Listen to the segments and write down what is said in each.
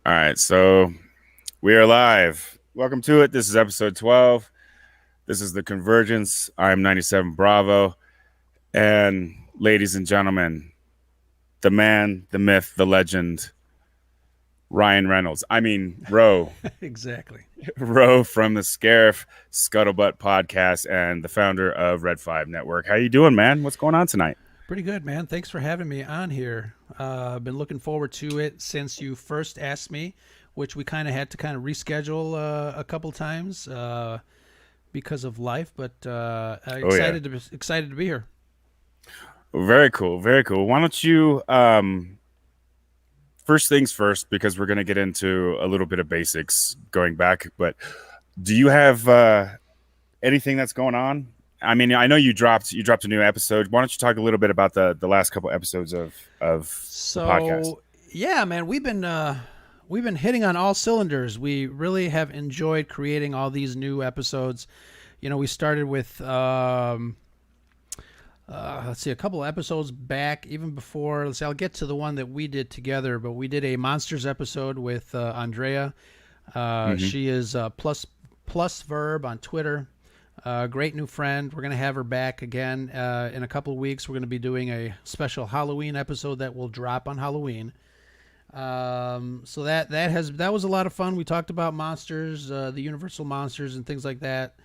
All right, so we are live. Welcome to it. This is episode 12. This is the Convergence. I'm 97 Bravo. And ladies and gentlemen, the man, the myth, the legend, Ryan Reynolds. Roe. Exactly. Roe from the Scarif Scuttlebutt podcast and the founder of Red5 Network. How you doing, man? What's going on tonight? Pretty good, man. Thanks for having me on here. I've been looking forward to it since you first asked me, which we kind of had to reschedule a couple times because of life. But Oh, yeah. excited to be here. Very cool. Very cool. Why don't you first things first, because we're going to get into a little bit of basics going back. But do you have anything that's going on? I mean, I know you dropped a new episode. Why don't you talk a little bit about the last couple episodes of the podcast? So yeah, man, we've been hitting on all cylinders. We really have enjoyed creating all these new episodes. We started with let's see, a couple of episodes back, even before. Let's see, I'll get to the one that we did together, but we did a monsters episode with Andrea. Hmm. She is plus verb on Twitter. Great new friend. We're gonna have her back again in a couple of weeks. We're gonna be doing a special Halloween episode that will drop on Halloween. So that was a lot of fun. We talked about monsters, the Universal monsters, and things like that,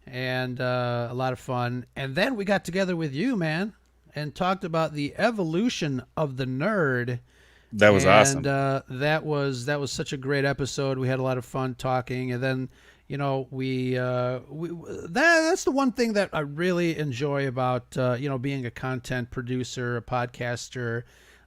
and a lot of fun. And then we got together with you, man, and talked about the evolution of the nerd. That was And awesome. that was such a great episode. We had a lot of fun talking, and then that's the one thing that I really enjoy about being a content producer, a podcaster,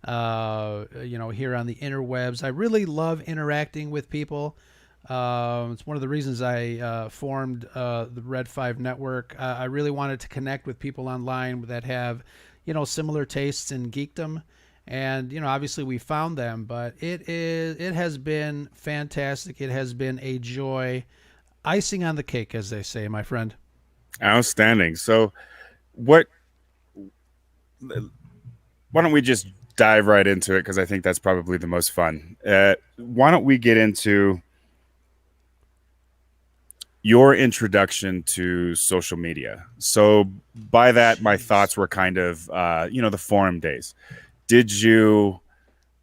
here on the interwebs. I really love interacting with people. It's one of the reasons I formed the Red 5 Network. I really wanted to connect with people online that have, similar tastes in geekdom. And obviously we found them, but it has been fantastic. It has been a joy, icing on the cake, as they say, my friend. Outstanding. So, what? Why don't we just dive right into it? Because I think that's probably the most fun. Why don't we get into your introduction to social media? So, by that, my Jeez. thoughts were kind of, the forum days. Did you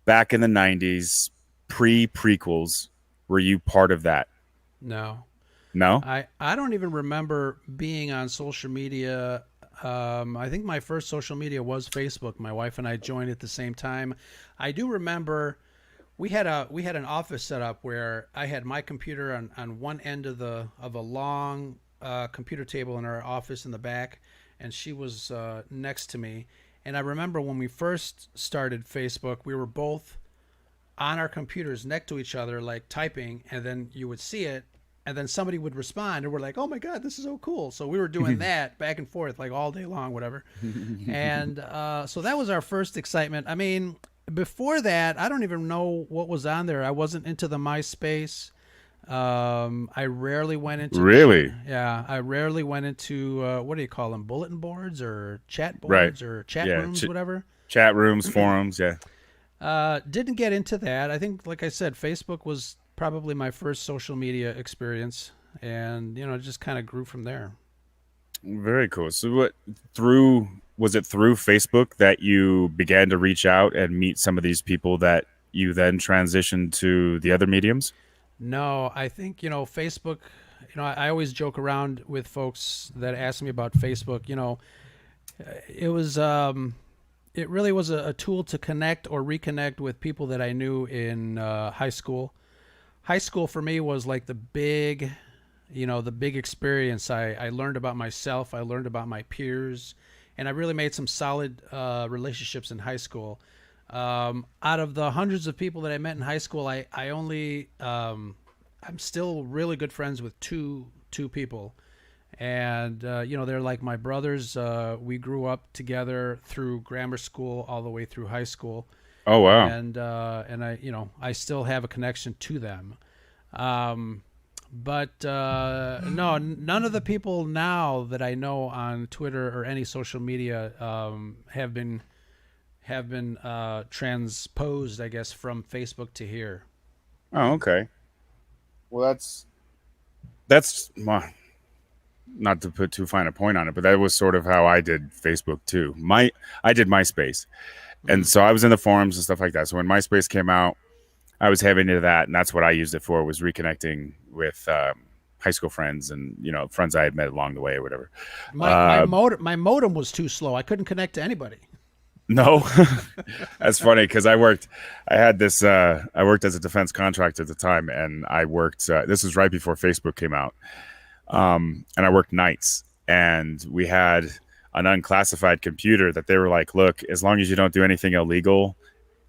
back in the '90s, prequels? Were you part of that? No. No. I don't even remember being on social media. I think my first social media was Facebook. My wife and I joined at the same time. I do remember we had an office set up where I had my computer on one end of a long computer table in our office in the back, and she was next to me. And I remember when we first started Facebook, we were both on our computers next to each other, like typing, and then you would see it, and then somebody would respond, and we're like, "Oh my god, this is so cool!" So we were doing that back and forth like all day long, whatever. And so that was our first excitement. I mean, before that, I don't even know what was on there. I wasn't into the MySpace. I rarely went into Really? yeah, I rarely went into what do you call them, bulletin boards or chat Right. boards or chat Yeah. rooms, whatever. Chat rooms, forums. Yeah. Didn't get into that. I think, like I said, Facebook was probably my first social media experience, and it just kind of grew from there. Very cool. So what through was it through Facebook that you began to reach out and meet some of these people that you then transitioned to the other mediums? No, I think Facebook. I always joke around with folks that ask me about Facebook. It was it really was a tool to connect or reconnect with people that I knew in high school. High school for me was like the big experience. I learned about myself. I learned about my peers, and I really made some solid relationships in high school. Out of the hundreds of people that I met in high school, I only I'm still really good friends with two people, and they're like my brothers. We grew up together through grammar school all the way through high school, Oh wow. and I still have a connection to them. Um, but no, none of the people now that I know on Twitter or any social media have been transposed, I guess, from Facebook to here. Oh, okay. Well, that's well, not to put too fine a point on it, but that was sort of how I did Facebook too. I did MySpace, and Mm. so I was in the forums and stuff like that. So when MySpace came out, I was heavy into that, and that's what I used it for, was reconnecting with high school friends and friends I had met along the way or whatever. Uh, My modem was too slow. I couldn't connect to anybody. no, that's funny because I had this, I worked as a defense contractor at the time, and I worked. This was right before Facebook came out, and I worked nights, and we had an unclassified computer that they were like, look, as long as you don't do anything illegal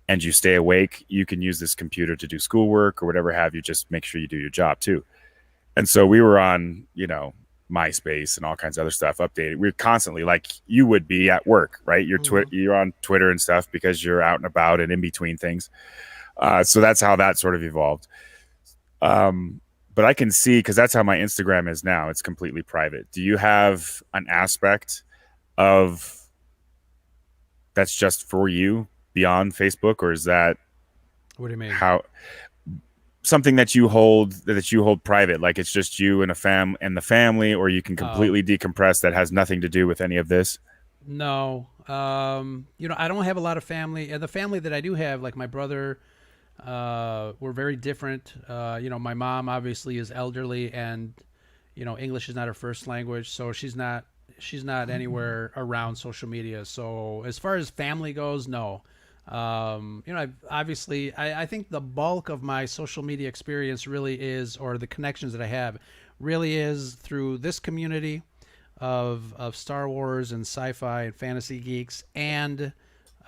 and you stay awake, you can use this computer to do schoolwork or whatever have you. Just make sure you do your job too. And so we were on, MySpace and all kinds of other stuff updated. We were constantly, like you would be at work, right? Hmm. You're on Twitter and stuff because you're out and about and in between things. So that's how that sort of evolved. Um, but I can see, because that's how my Instagram is now. It's completely private. Do you have an aspect of that's just for you beyond Facebook, or is that What do you mean? how something that you hold private, like it's just you and the family, or you can Oh, completely decompress that has nothing to do with any of this? no. I don't have a lot of family. And the family that I do have, like my brother, we're very different. My mom obviously is elderly, and English is not her first language, so she's not anywhere around social media. So as far as family goes, no. I think the bulk of my social media experience really is, or the connections that I have, really is through this community of Star Wars and sci-fi and fantasy geeks, and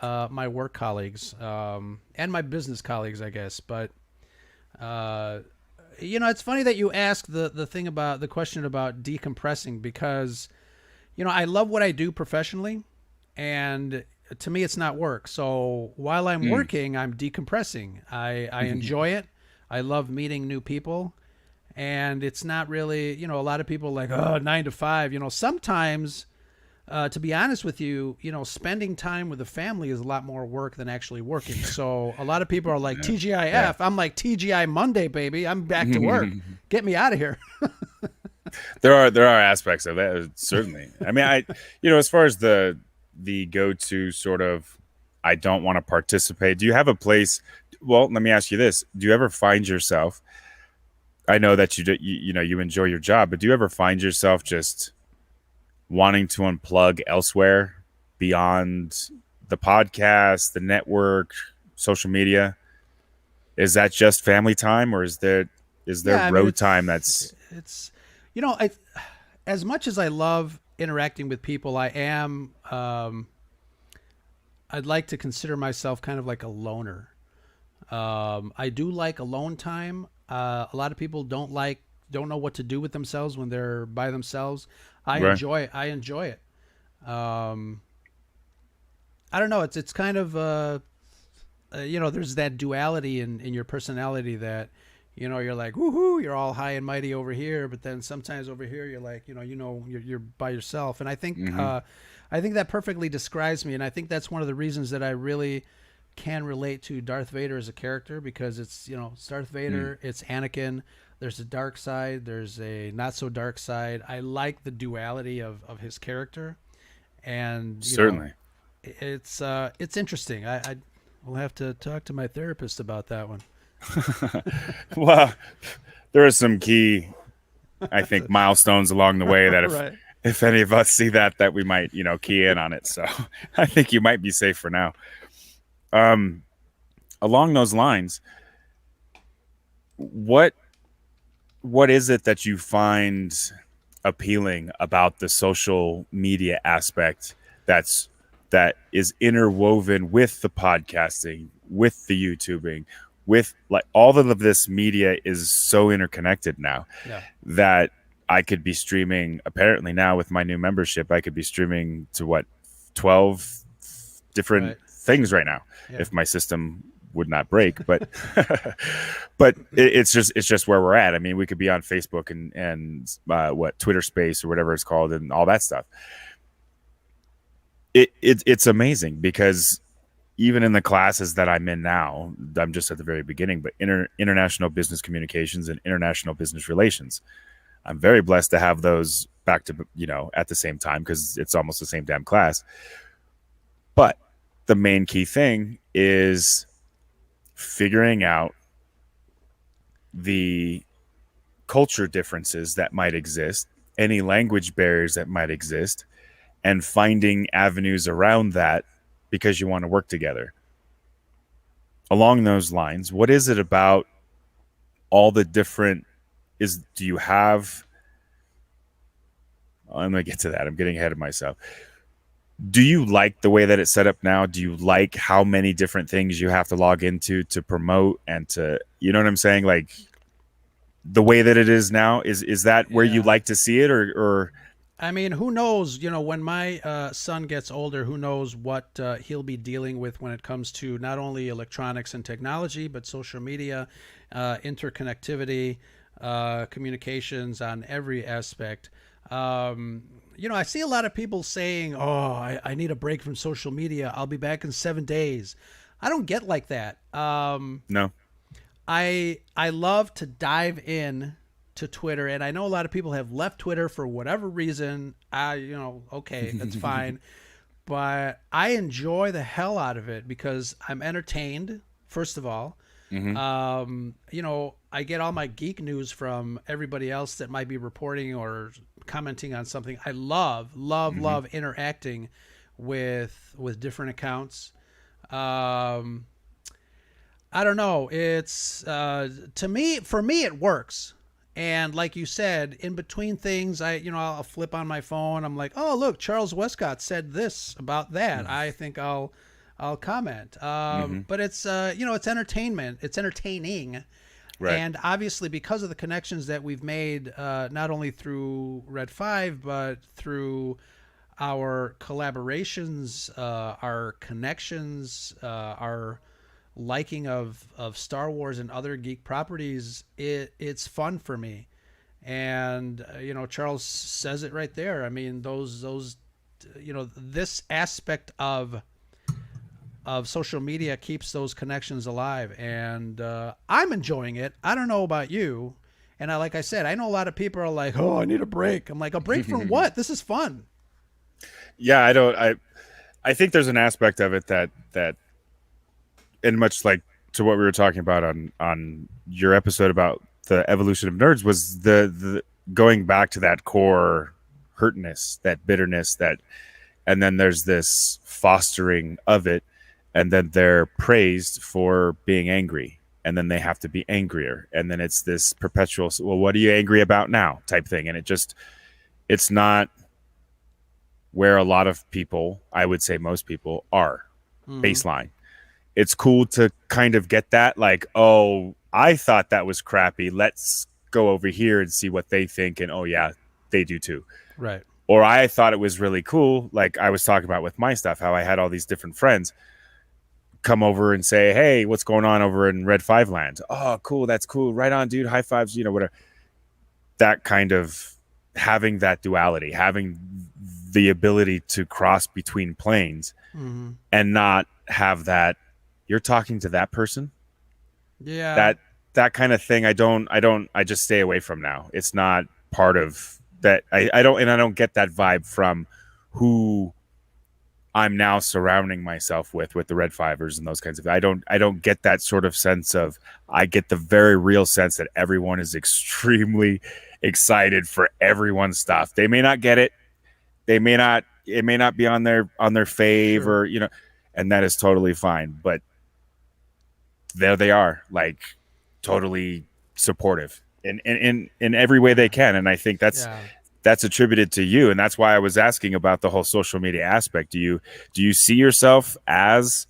my work colleagues, and my business colleagues, I guess. But uh, it's funny that you ask the question about decompressing, because I love what I do professionally, and to me it's not work. So while I'm Mm. working, I'm decompressing. I enjoy it. I love meeting new people, and it's not really, a lot of people are like, oh, 9 to 5. Sometimes, to be honest with you, spending time with the family is a lot more work than actually working. So a lot of people are like, Yeah. Yeah. TGIF. I'm like, TGI Monday, baby. I'm back to work. Get me out of here. There are aspects of that, certainly. I mean, as far as the go-to sort of, I don't want to participate. Do you have a place? Well, let me ask you this: do you ever find yourself? I know that you enjoy your job, but do you ever find yourself just wanting to unplug elsewhere beyond the podcast, the network, social media? Is that just family time, or is there Yeah, I mean, road time that's it's I as much as I love interacting with people, I'd like to consider myself kind of like a loner. I do like alone time. A lot of people don't know what to do with themselves when they're by themselves. right? I enjoy it. Um, I don't know. It's kind of there's that duality in your personality that you're like woohoo, you're all high and mighty over here, but then sometimes over here you're like you're by yourself. And Mm-hmm. I think that perfectly describes me, and I think that's one of the reasons that I really can relate to Darth Vader as a character, because it's Darth Mm, Vader, it's Anakin. There's a dark side, there's a not so dark side. I like the duality of his character, and certainly. it's interesting. I will have to talk to my therapist about that one. Well, there are some key, I think, milestones along the way that if Right. if any of us see that we might key in on it. So I think you might be safe for now. Um, Along those lines, what what is it that you find appealing about the social media aspect that is interwoven with the podcasting, with the YouTubing, with like all of this media is so interconnected now Yeah. that I could be streaming, apparently now with my new membership, I could be streaming to what, 12 different Right. things right now Yeah. if my system would not break. But but it's just where we're at. I mean, we could be on Facebook and what, Twitter Space or whatever it's called and all that stuff. It's amazing because even in the classes that I'm in now, I'm just at the very beginning, but international business communications and international business relations. I'm very blessed to have those back to, at the same time because it's almost the same damn class. But the main key thing is figuring out the culture differences that might exist, any language barriers that might exist, and finding avenues around that because you want to work together. Along those lines, what is it about all the different do you have I'm going to get to that. I'm getting ahead of myself. Do you like the way that it's set up now? Do you like how many different things you have to log into to promote and to, you know what I'm saying? Like the way that it is now, is that where you Yeah. like to see it or I mean, who knows? When my son gets older, who knows what he'll be dealing with when it comes to not only electronics and technology, but social media, interconnectivity, communications on every aspect. I see a lot of people saying, "Oh, I need a break from social media. I'll be back in 7 days." I don't get like that. no? I love to dive in to Twitter, and I know a lot of people have left Twitter for whatever reason. Okay, that's fine, but I enjoy the hell out of it because I'm entertained. First of all, Mm-hmm. I get all my geek news from everybody else that might be reporting or commenting on something. I love, love, Mm-hmm. love interacting with different accounts. Um, I don't know. It's to me, for me, it works. And like you said, in between things, I'll flip on my phone. I'm like, oh, look, Charles Westcott said this about that. I think I'll comment. Mm-hmm. But it's it's entertainment. It's entertaining. Right. And obviously, because of the connections that we've made, not only through Red 5, but through our collaborations, our connections, our liking of Star Wars and other geek properties, it's fun for me. And Charles says it right there. I mean, those this aspect of social media keeps those connections alive, and I'm enjoying it. I don't know about you, and like I said, I know a lot of people are like, "Oh, I need a break." I'm like, "A break from what? This is fun." Yeah, I don't. I think there's an aspect of it that and much like to what we were talking about on your episode about the evolution of nerds was the going back to that core hurtness, that bitterness, that and then there's this fostering of it, and then they're praised for being angry, and then they have to be angrier, and then it's this perpetual, well, what are you angry about now type thing, and it's not where a lot of people, I would say most people, are Mm-hmm. baseline. It's cool to kind of get that, like, oh, I thought that was crappy, let's go over here and see what they think, and oh yeah, they do too. Right. Or I thought it was really cool, like I was talking about with my stuff, how I had all these different friends come over and say, hey, what's going on over in Red 5 land? Oh, cool, that's cool, right on, dude, high fives, whatever. That kind of having that duality, having the ability to cross between planes Mm-hmm. and not have that you're talking to that person, Yeah. that kind of thing. I just stay away from now. It's not part of that. I don't get that vibe from who I'm now surrounding myself with the Red 5ers and those kinds of. I don't get that sort of sense of. I get the very real sense that everyone is extremely excited for everyone's stuff. They may not get it. They may not. It may not be on their fave Sure. or and that is totally fine. But there they are, like totally supportive in every way they Yeah. can, and I think Yeah. that's attributed to you, and that's why I was asking about the whole social media aspect. Do you see yourself as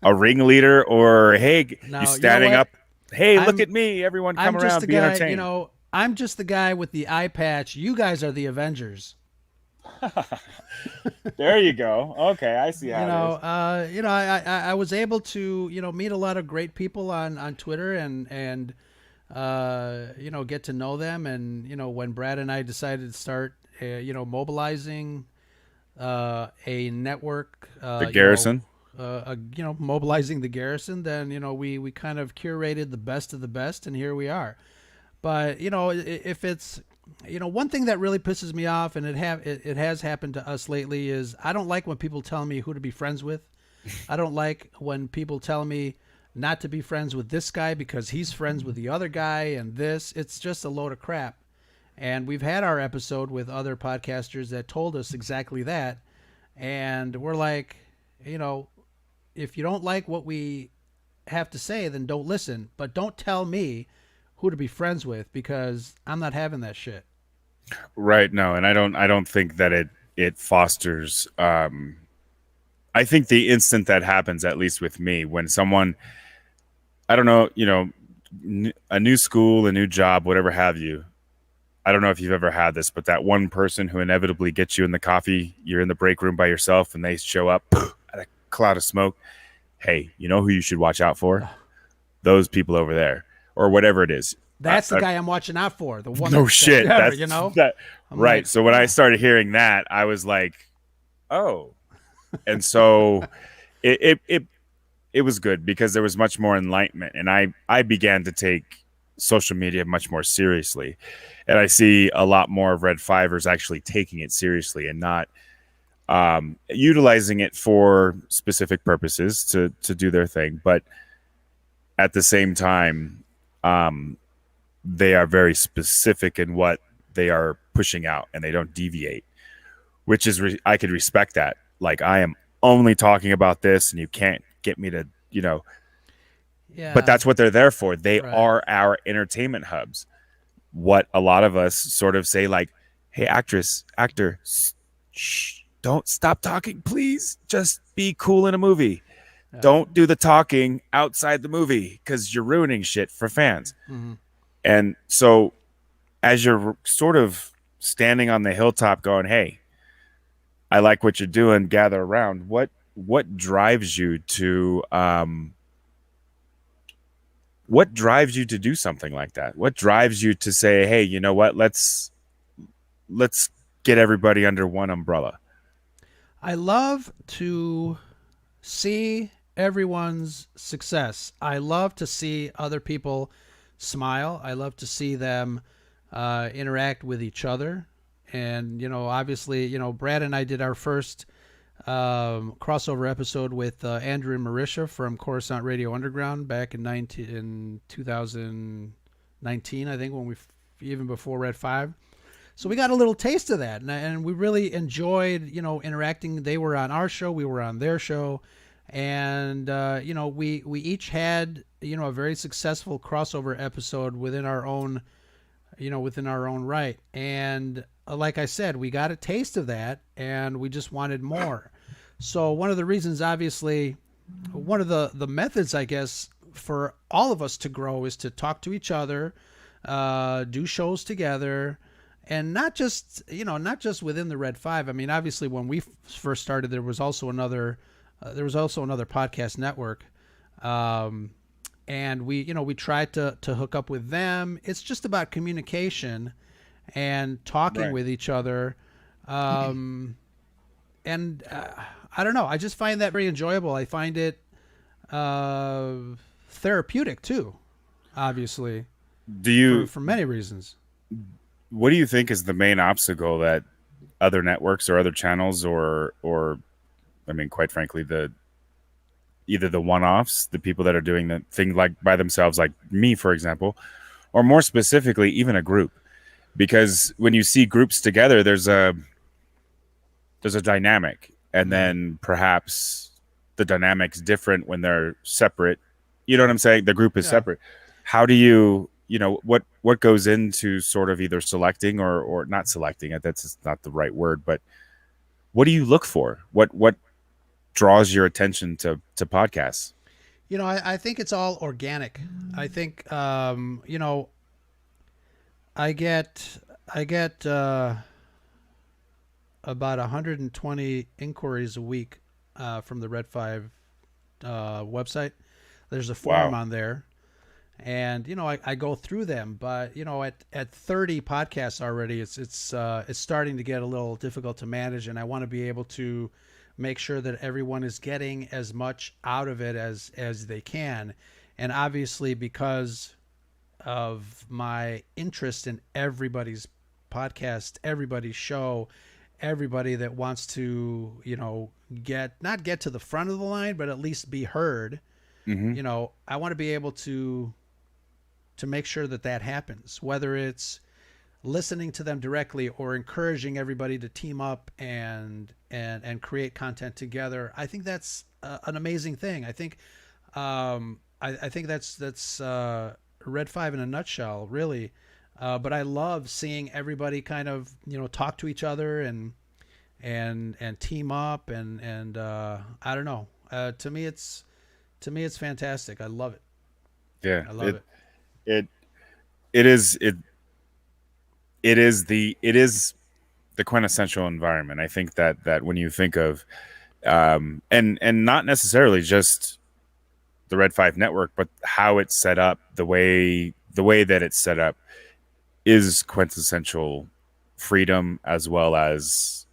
a ringleader, or hey, you Now, you know standing what? up, hey, look I'm at me, everyone come I'm just the around, be guy, entertained? I'm just the guy with the eye patch. You guys are the Avengers. There you go. Okay, I see how it is. I was able to meet a lot of great people on Twitter and get to know them, and when Brad and I decided to start mobilizing a network, The Garrison. mobilizing the garrison, then we kind of curated the best of the best, and here we are. But if it's one thing that really pisses me off, and it has happened to us lately, is I don't like when people tell me who to be friends with. I don't like when people tell me not to be friends with this guy because he's friends with the other guy, and this. It's just a load of crap. And we've had our episode with other podcasters that told us exactly that. And we're like, if you don't like what we have to say, then don't listen. But don't tell me who to be friends with, because I'm not having that shit. Right. No, and I don't think that it fosters. I think the instant that happens, at least with me, when someone, I don't know, a new school, a new job, whatever have you. I don't know if you've ever had this, but that one person who inevitably gets you in the coffee, you're in the break room by yourself, and they show up at a cloud of smoke. Hey, you know who you should watch out for? Those people over there, or whatever it is. That's the guy I'm watching out for. The one. No shit. There, That's that. Right. Like, so when I started hearing that, I was like, oh, and so it was good because there was much more enlightenment, and I began to take social media much more seriously, and I see a lot more of Red Fivers actually taking it seriously and not utilizing it for specific purposes to do their thing, but at the same time, they are very specific in what they are pushing out, and they don't deviate, which is I could respect that. Like, I am only talking about this, and you can't get me to, yeah. But that's what they're there for. They Right. are our entertainment hubs. What a lot of us sort of say, like, hey, actor, shh, don't stop talking, please. Just be cool in a movie. Yeah. Don't do the talking outside the movie because you're ruining shit for fans. Mm-hmm. And so as you're sort of standing on the hilltop going, hey, I like what you're doing, gather around. What drives you to do something like that? What drives you to say, hey, you know what? Let's get everybody under one umbrella. I love to see everyone's success. I love to see other people smile. I love to see them interact with each other. And, obviously, Brad and I did our first crossover episode with Andrew and Marisha from Coruscant Radio Underground back in 2019, I think, when even before Red 5. So we got a little taste of that, and we really enjoyed, interacting. They were on our show, we were on their show, and we each had a very successful crossover episode within our own right. And like I said, we got a taste of that, and we just wanted more. So one of the reasons, obviously, one of the methods, I guess, for all of us to grow is to talk to each other, do shows together, and not just within the Red 5. I mean, obviously, when we first started, there was also another podcast network, and we tried to hook up with them. It's just about communication and talking Right. with each other, and I don't know. I just find that very enjoyable. I find it therapeutic too, obviously, Do you for many reasons. what do you think is the main obstacle that other networks or other channels or I mean, quite frankly, either the one-offs, the people that are doing the thing like by themselves, like me, for example, or more specifically, even a group? Because when you see groups together, there's a dynamic, and then perhaps the dynamic's different when they're separate. You know what I'm saying? The group is separate. How do you, what goes into sort of either selecting or not selecting it? That's not the right word, but what do you look for? What draws your attention to podcasts? I think it's all organic. I think, I get about 120 inquiries a week from the Red 5 website. There's a forum on there, and I go through them. But at 30 podcasts already, it's starting to get a little difficult to manage, and I want to be able to make sure that everyone is getting as much out of it as they can. And obviously, because of my interest in everybody's podcast, everybody's show, everybody that wants to, get not get to the front of the line, but at least be heard. Hmm. I want to be able to make sure that that happens, whether it's listening to them directly or encouraging everybody to team up and create content together. I think that's an amazing thing. I think I think that's Red Five in a nutshell, really. But I love seeing everybody kind of talk to each other and team up and I don't know. To me it's fantastic. I love it. Yeah, I love it. it it is it is the quintessential environment. I think that when you think of and not necessarily just the Red 5 network, but how it's set up, the way that it's set up is quintessential freedom as well as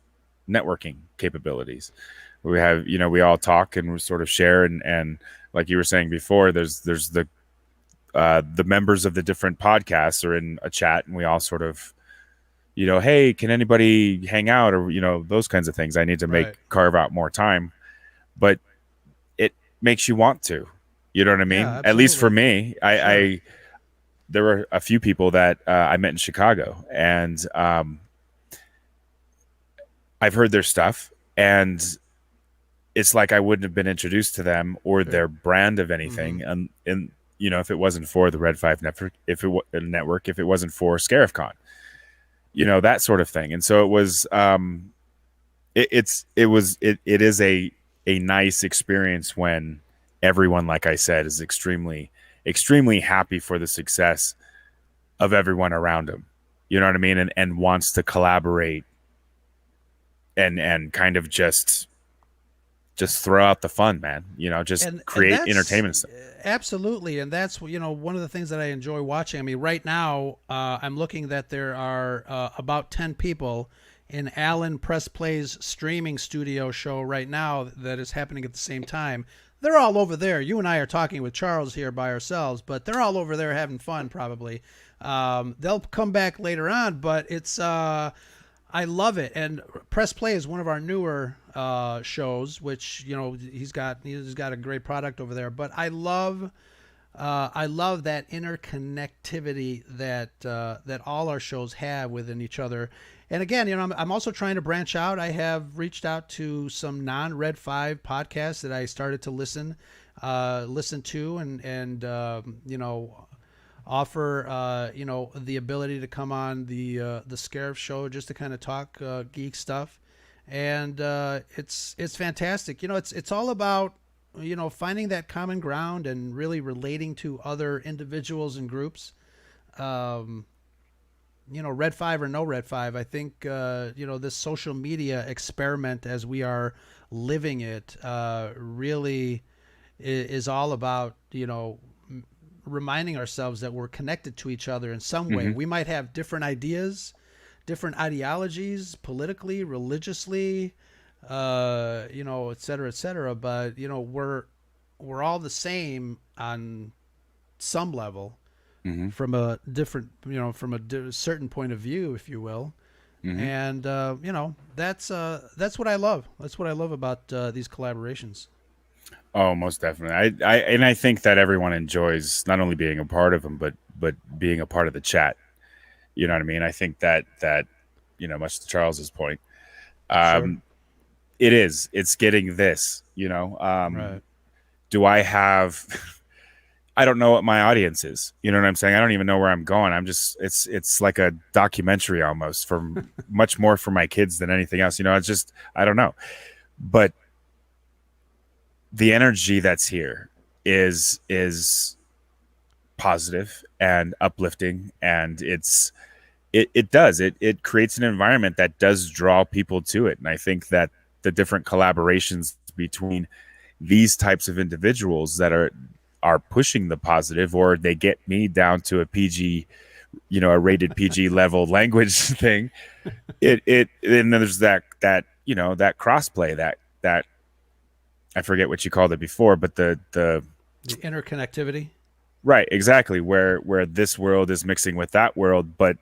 networking capabilities. We have, we all talk and we sort of share, and like you were saying before, there's the members of the different podcasts are in a chat, and we all sort of, hey, can anybody hang out, or those kinds of things. I need to Right. carve out more time, but it makes you want to. You know what I Yeah, mean? At least for absolutely. me, Sure. I there were a few people that I met in Chicago, and I've heard their stuff, and it's like I wouldn't have been introduced to them or Sure. their brand of Mm-hmm. anything, and if it wasn't for the Red 5 network, if it wasn't for Scarif, that sort of thing. And so it was, it is a nice experience when everyone, like I said, is extremely happy for the success of everyone around them. You know what I mean? And wants to collaborate and kind of just throw out the fun, man. Just And create that's entertainment stuff. absolutely, and that's one of the things that I enjoy watching. I mean, right now I'm looking that there are about 10 people in Alan Press Play's streaming studio show right now that is happening at the same time. They're all over there. You and I are talking with Charles here by ourselves, but they're all over there having fun probably. They'll come back later on, but it's I love it. And Press Play is one of our newer shows, which he's got a great product over there. But I love that interconnectivity that all our shows have within each other. And again, I'm also trying to branch out. I have reached out to some non-Red Five podcasts that I started to listen to, and offer the ability to come on the Scarif show just to kind of talk geek stuff, and it's fantastic. It's all about finding that common ground and really relating to other individuals and groups. Um, Red Five or no Red Five, I think this social media experiment as we are living it really is all about reminding ourselves that we're connected to each other in some way. Hmm. We might have different ideas, different ideologies, politically, religiously, et cetera, et cetera. But we're all the same on some level, Hmm. from a different, from a certain point of view, if you will. Hmm. And that's what I love. That's what I love about these collaborations. Oh, most definitely. I think that everyone enjoys not only being a part of them, but being a part of the chat. You know what I mean? I think that much to Charles's point, Sure. um, it's getting this. Right. Do I have? I don't know what my audience is. You know what I'm saying? I don't even know where I'm going. I'm just it's like a documentary almost, for much more for my kids than anything else. It's just, I don't know. But the energy that's here is positive and uplifting, and it creates an environment that does draw people to it. And I think that the different collaborations between these types of individuals that are pushing the positive, or they get me down to a PG, a rated PG level language thing. And then there's that crossplay, that, I forget what you called it before, but The interconnectivity. right, exactly, where this world is mixing with that world, but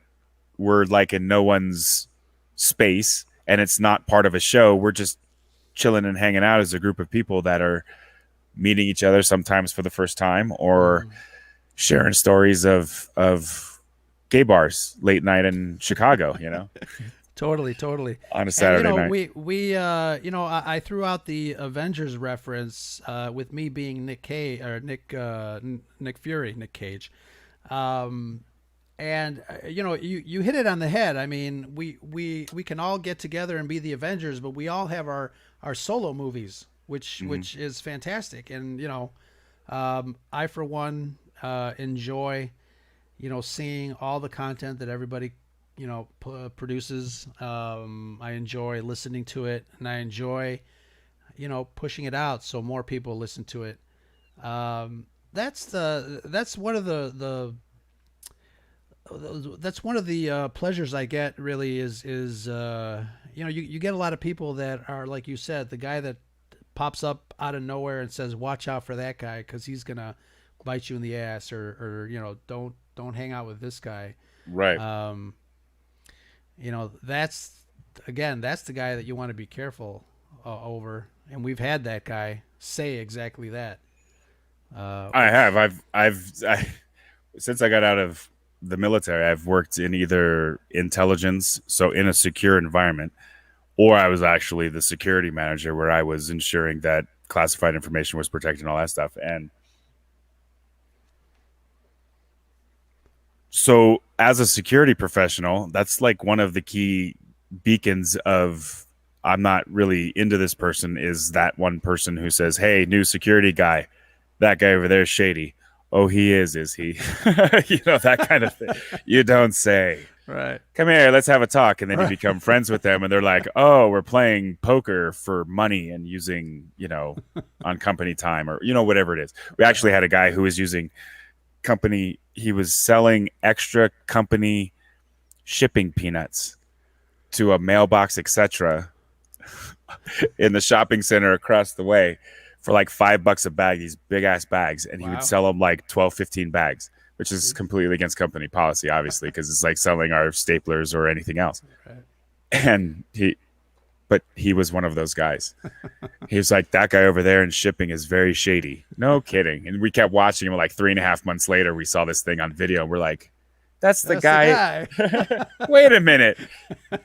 we're like in no one's space, and it's not part of a show. We're just chilling and hanging out as a group of people that are meeting each other sometimes for the first time, or Mm. sharing stories of gay bars late night in Chicago, Totally, totally. on a And Saturday night. I threw out the Avengers reference with me being Nick Cage or Nick Fury, Nick Cage. Um, and you hit it on the head. I mean, we can all get together and be the Avengers, but we all have our solo movies, which is fantastic. And I for one enjoy seeing all the content that everybody produces. I enjoy listening to it, and I enjoy pushing it out so more people listen to it. That's one of the pleasures I get. Really is you get a lot of people that are, like you said, the guy that pops up out of nowhere and says, "Watch out for that guy because he's gonna bite you in the ass," or don't hang out with this guy. Right. Um, that's the guy that you want to be careful over, and we've had that guy say exactly that. I Which have. Since I got out of the military, I've worked in either intelligence, so in a secure environment, or I was actually the security manager where I was ensuring that classified information was protected and all that stuff. And so, as a security professional, that's like one of the key beacons of I'm not really into this person is that one person who says, "Hey, new security guy, that guy over there is shady." Oh, he is he? That kind of thing. You don't say. right, Come here, let's have a talk. And then you right, become friends with them, and they're like, oh, we're playing poker for money and using, on company time or, whatever it is. We actually had a guy who was using he was selling extra company shipping peanuts to a mailbox, etc., in the shopping center across the way for like $5 a bag, these big ass bags. And he would wow, sell them like 12, 15 bags, which is completely against company policy, obviously, because it's like selling our staplers or anything else. right. And but he was one of those guys. He was like, that guy over there in shipping is very shady. No kidding. And we kept watching him. Like 3.5 months later, we saw this thing on video, and we're like, that's the That's the guy. guy. Wait a minute.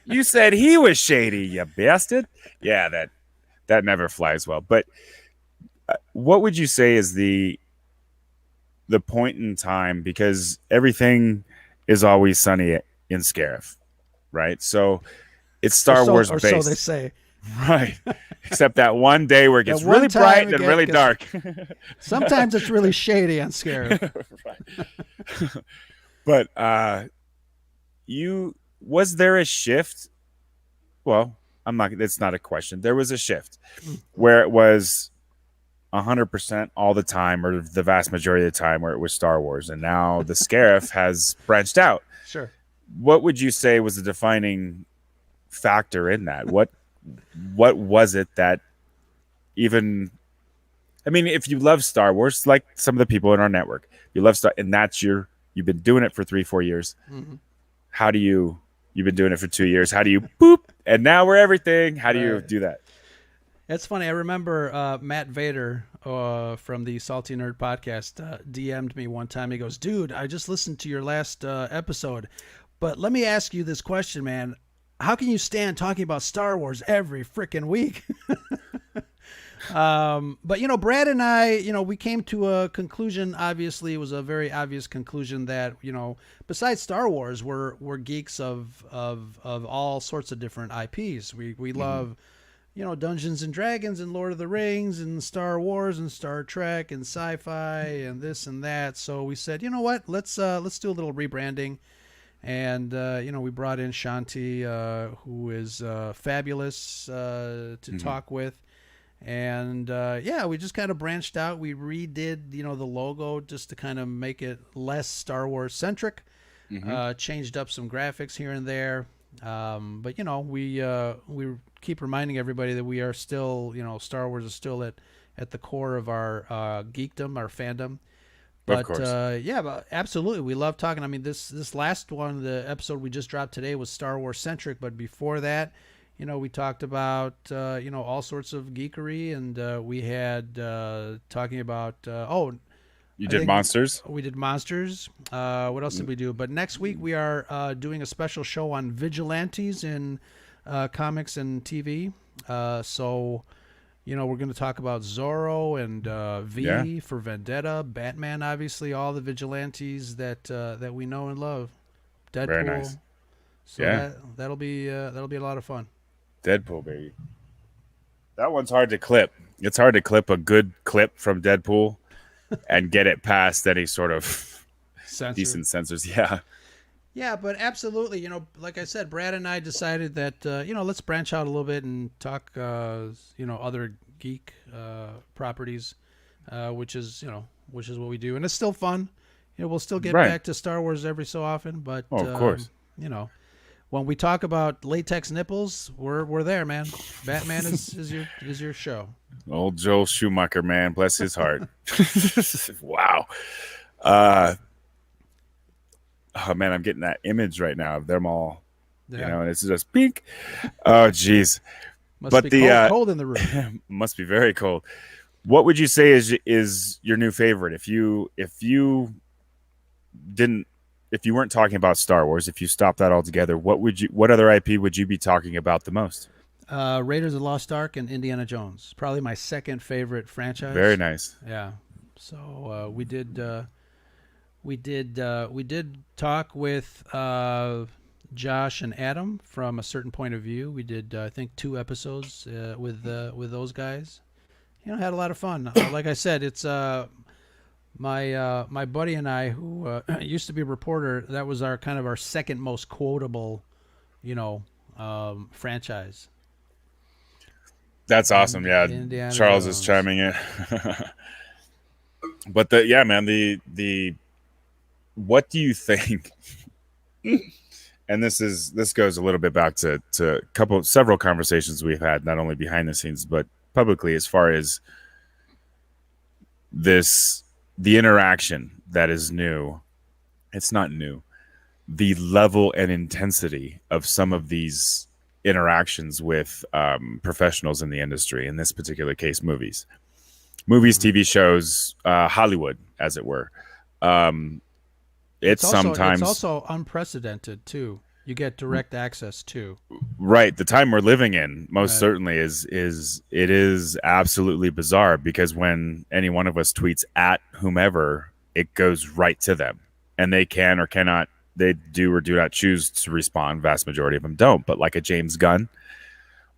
You said he was shady, you bastard. Yeah, that never flies well. But what would you say is the point in time, because everything is always sunny in Scarif, right? So it's Star Wars Or so they based, say. right? Except that one day where it That gets one really time bright it and really gets dark. sometimes it's really shady on Scarif. Right. But you was there a shift? Well, I'm not. It's not a question. There was a shift where it was 100% all the time, or the vast majority of the time, where it was Star Wars, and now the Scarif has branched out. Sure. What would you say was the defining factor in that? What was it that even? I mean, if you love Star Wars, like some of the people in our network, you love Star, and you've been doing it for 3-4 years. Hmm. How do you've been doing it for 2 years? How do you boop? And now we're everything. How do you Right. do that? It's funny. I remember Matt Vader from the Salty Nerd podcast DM'd me one time. He goes, "Dude, I just listened to your last episode, but let me ask you this question, man. How can you stand talking about Star Wars every freaking week?" But Brad and I, we came to a conclusion. Obviously, it was a very obvious conclusion that besides Star Wars, we're geeks of all sorts of different IPs. We love Dungeons and Dragons and Lord of the Rings and Star Wars and Star Trek and sci-fi and this and that. So we said, you know what, let's do a little rebranding. And we brought in Shanti, who is fabulous to talk with. And we just kind of branched out. We redid the logo just to kind of make it less Star Wars centric. Changed up some graphics here and there. But we keep reminding everybody that we are still, Star Wars is still at the core of our geekdom, our fandom. Of But course. yeah, but absolutely, we love talking. I mean, this last one, the episode we just dropped today, was Star Wars centric. But before that, we talked about all sorts of geekery, and we had talking about You I did think monsters? we did monsters. What else did we do? But next week we are doing a special show on vigilantes in comics and TV. So we're going to talk about Zorro and Yeah. V for Vendetta, Batman, obviously, all the vigilantes that we know and love. Very nice. Deadpool. So Yeah. that'll be a lot of fun. Deadpool, baby. That one's hard to clip. It's hard to clip a good clip from Deadpool and get it past any sort of Censor. decent censors. Yeah. Yeah, but absolutely. Like I said, Brad and I decided that let's branch out a little bit and talk other geek properties, which is what we do, and it's still fun. We'll still get Right. back to Star Wars every so often, but Oh, of course. you know, when we talk about latex nipples, we're there, man. Batman is your show. Old Joel Schumacher, man. Bless his heart. Wow. Uh, oh, man, I'm getting that image right now of them all, Yeah, and it's just pink. Oh, geez. must But be the cold in the room. must be very cold. What would you say is your new favorite? If you didn't if you weren't talking about Star Wars, if you stopped that altogether, what other IP would you be talking about the most? Raiders of the Lost Ark and Indiana Jones, probably my second favorite Very franchise. nice. Yeah. So we did talk with Josh and Adam from A Certain Point of View. We did I think 2 episodes with those guys. Had a lot of fun. Like I said, it's my buddy and I who used to be a reporter. That was our kind of our second most quotable, franchise. That's awesome. Yeah, Indiana Charles is Jones. chiming in. But yeah, man, the what do you think? And this goes a little bit back to several conversations we've had, not only behind the scenes but publicly, as far as this the interaction that is new. It's not new. The level and intensity of some of these interactions with professionals in the industry, in this particular case, movies, Mhm. TV shows, Hollywood, as it were. Um, It's it's also it's sometimes also unprecedented too. You get direct access too. right. The time we're living in, most Right. certainly, is absolutely bizarre because when any one of us tweets at whomever, it goes right to them, and they can or cannot. They do or do not choose to respond. Vast majority of them don't. But like a James Gunn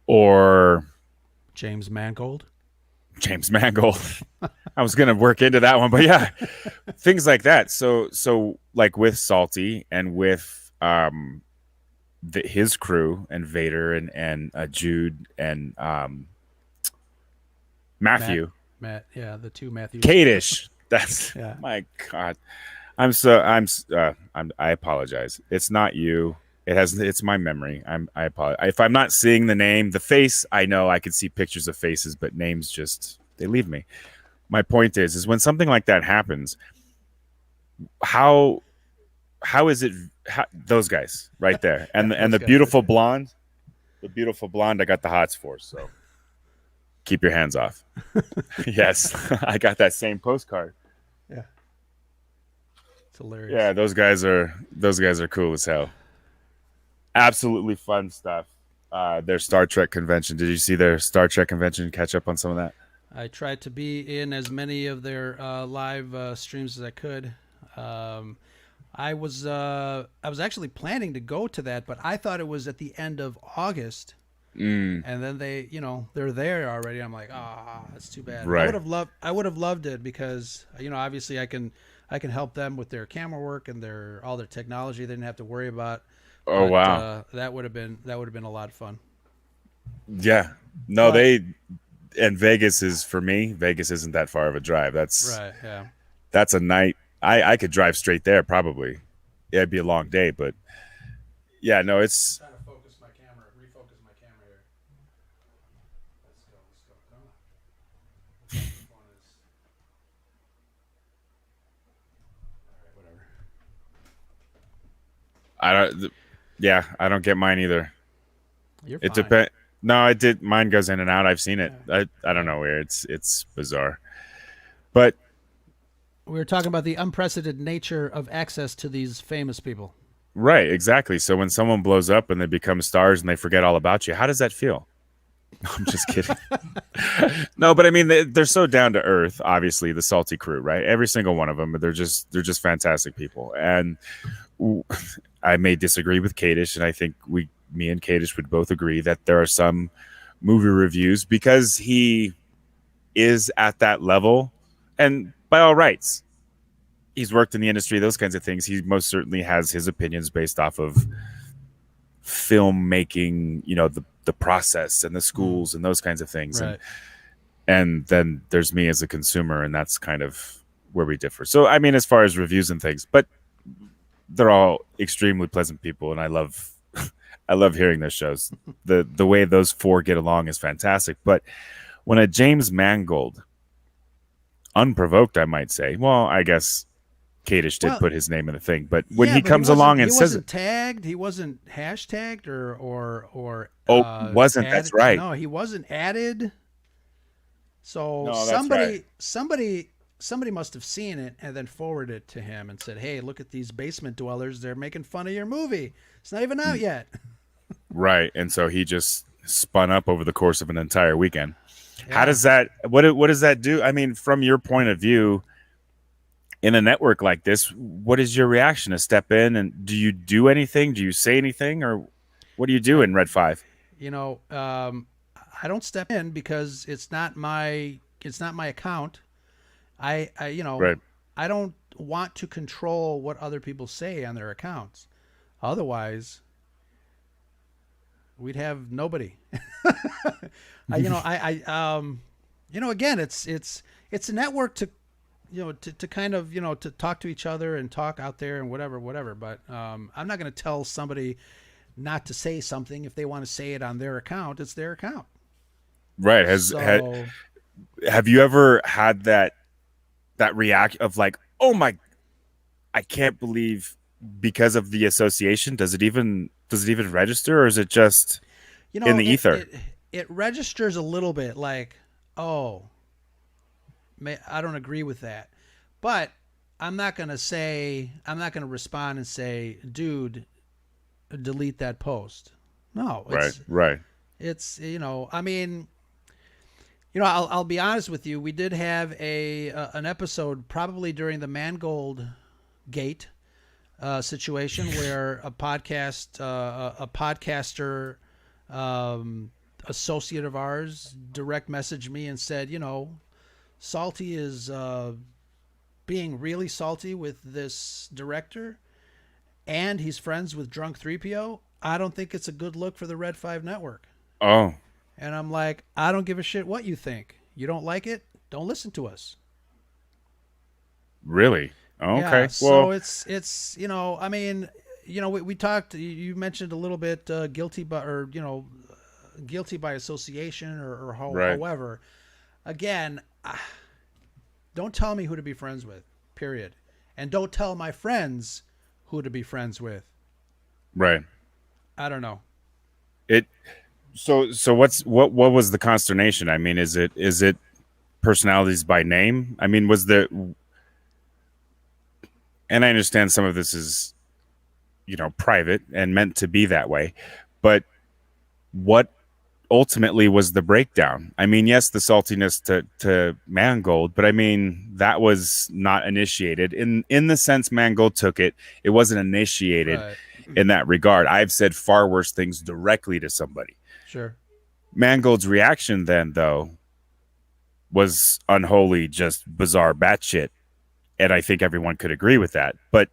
or James Mangold. James Mangold, I was gonna work into that one, but yeah, things like that. So like with Salty and with his crew and Vader and Jude and Matt. Matthew Matt. Yeah, the two Matthews. Kadish. That's Yeah. my God. I apologize. It's not you. It's my memory. I apologize. If I'm not seeing the name, the face, I know I can see pictures of faces, but names just they leave me. My point is when something like that happens, how is it those guys right there Yeah, and those the guys. beautiful blonde, I got the hots for, so keep your hands off. Yes, I got that same postcard. Yeah, it's hilarious. Yeah, those guys are cool as hell. Absolutely fun stuff. Their Star Trek convention. Did you see their Star Trek convention? Catch up on some of that. I tried to be in as many of their live streams as I could. Um, I was actually planning to go to that, but I thought it was at the end of August, Mm, and then they're there already. I'm like, that's too bad. I would right. have loved it because obviously I can help them with their camera work and all their technology. They didn't have to worry about, Oh but wow. that would have been a lot of fun. Yeah. No, But they and Vegas is for me. Vegas isn't that far of a drive. right, yeah. That's a night. I could drive straight there probably. Yeah, it'd be a long day, but yeah, no, it's I don't. Yeah, I don't get mine either. You're It fine. depend. No, I did. Mine goes in and out. I've seen it. Yeah. I don't Yeah. know where it's bizarre, but We were talking about the unprecedented nature of access to these famous people. right, exactly. So when someone blows up and they become stars and they forget all about you, how does that feel? I'm just kidding. No, but I mean they're so down to earth. Obviously, the Salty crew, right? Every single one of them. They're just fantastic people. And I may disagree with Kadish, and I think me and Kadish would both agree that there are some movie reviews because he is at that level, and by all rights, he's worked in the industry, those kinds of things. He most certainly has his opinions based off of filmmaking, the process and the Mm, schools and those kinds of things. And right. and then there's me as a consumer, and that's kind of where we differ. So I mean, as far as reviews and things, but they're all extremely pleasant people, and I love I love hearing their shows. The way those four get along is fantastic. But when a James Mangold, unprovoked, I might say, well, I guess Kadish did Well, put his name in the thing, but when yeah, he but he comes wasn't along he and says it, wasn't tagged, he wasn't hashtagged or oh, he wasn't. That's added. right. No, he wasn't added. So No, that's right. somebody must have seen it and then forwarded it to him and said, "Hey, look at these basement dwellers. They're making fun of your movie. It's not even out yet." Right. And so he just spun up over the course of an entire weekend. How Yeah. does that what does that do? I mean, from your point of view, in a network like this, what is your reaction to step in, and do you do anything? Do you say anything, or what do you do I, in Red 5? you know, I don't step in because it's not my account. Right. I don't want to control what other people say on their accounts. Otherwise, we'd have nobody. Again, it's a network to, to kind of, to talk to each other and talk out there and whatever. But I'm not going to tell somebody not to say something if they want to say it on their account. It's their account. Right. So Have you ever had that react of like, oh my, I can't believe, because of the association? Does it even register, or is it just you in know the it ether? it it registers a little bit like, oh, I don't agree with that, but I'm not gonna respond and say, dude, delete that post. No, Right. Right. it's I mean, I'll be honest with you. We did have an episode probably during the Mangold Gate situation where a podcaster associate of ours direct messaged me and said, Salty is being really salty with this director, and he's friends with Drunk 3PO. I don't think it's a good look for the Red 5 Network. Oh, And I'm like, I don't give a shit what you think. You don't like it? Don't listen to us. really? Yeah, Okay. so Well, it's I mean, we talked. You mentioned a little bit guilty by association or right. however. Again, don't tell me who to be friends with. Period. And don't tell my friends who to be friends with. Right. I don't know. It so what was the consternation? I mean, is it personalities by name? I mean, was there, and I understand some of this is, private and meant to be that way, but what ultimately was the breakdown? I mean, yes, the saltiness to Mangold, but I mean that was not initiated in the sense Mangold took it. It wasn't initiated Right. in that regard. I've said far worse things directly to somebody. Sure. Mangold's reaction then, though, was unholy, just bizarre batshit, and I think everyone could agree with that. But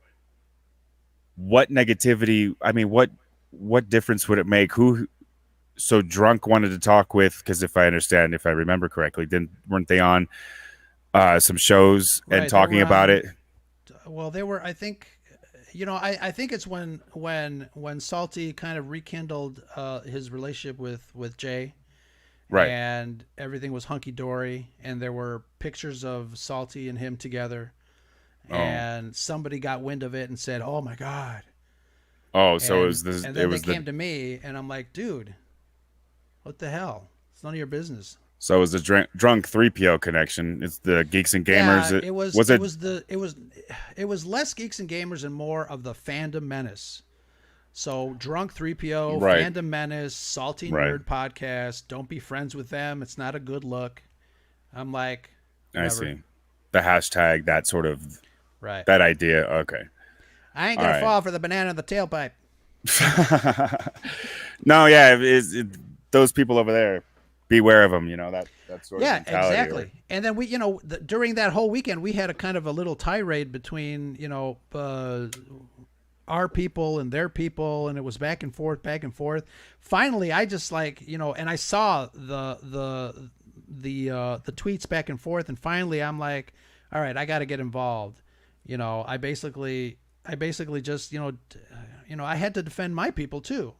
what negativity? I mean, what difference would it make? Who so Drunk wanted to talk with, because if I remember correctly, didn't weren't they on some shows and Right. They talking were about on. it? Well, they were. I think. I think it's when Salty kind of rekindled his relationship with Jay, Right. and everything was hunky dory, and there were pictures of Salty and him together, Oh. and somebody got wind of it and said, "Oh my God, Oh, so And it then they was the came to me, and I'm like, dude, what the hell? It's none of your business. so it was the drunk 3PO connection. It's the Geeks and Gamers. Yeah, it was Was it it was the it was less geeks and gamers and more of the fandom menace. So drunk 3PO, right? fandom menace, salty Right. nerd podcast. Don't be friends with them. It's not a good look. I'm like, I whatever. see. The hashtag, that sort of Right. that idea. Okay. I ain't All gonna right. fall for the banana in the tailpipe. No, yeah, those people over there, beware of them. You know that sort of Yeah, mentality. Or exactly. And then we, during that whole weekend, we had a kind of a little tirade between, our people and their people, and it was back and forth, back and forth. Finally, I just like, and I saw the tweets back and forth, and finally, I'm like, all right, I got to get involved. I basically just, I had to defend my people too.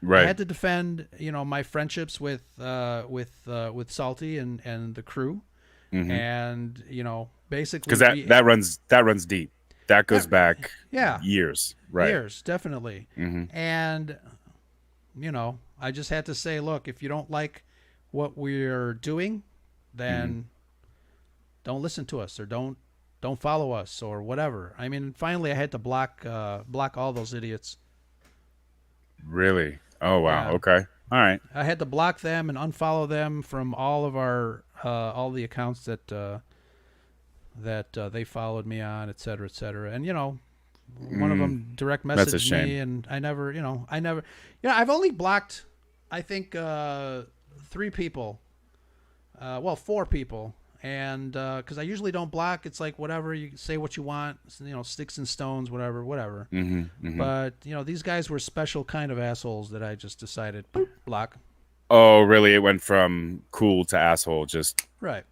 I right. had to defend, my friendships with Salty and the crew, Mm-hmm. and basically Because we that runs deep. That goes that back yeah, years. Right. years definitely, Mm-hmm. and I just had to say, look, if you don't like what we're doing, Mm-hmm. then don't listen to us, or don't follow us, or whatever. I mean, finally, I had to block all those idiots. Really? Oh wow. Yeah, Okay. All right. I had to block them and unfollow them from all the accounts that they followed me on, et cetera, et cetera. And one of Mm, them direct that's a messaged shame. me, and I've only blocked, I think, three people, well, four people, and because I usually don't block. It's like whatever, you say what you want, sticks and stones, whatever, whatever. Mm-hmm. Mm-hmm. But these guys were special kind of assholes that I just decided, boop, block. Oh, really? It went from cool to asshole. Just Right.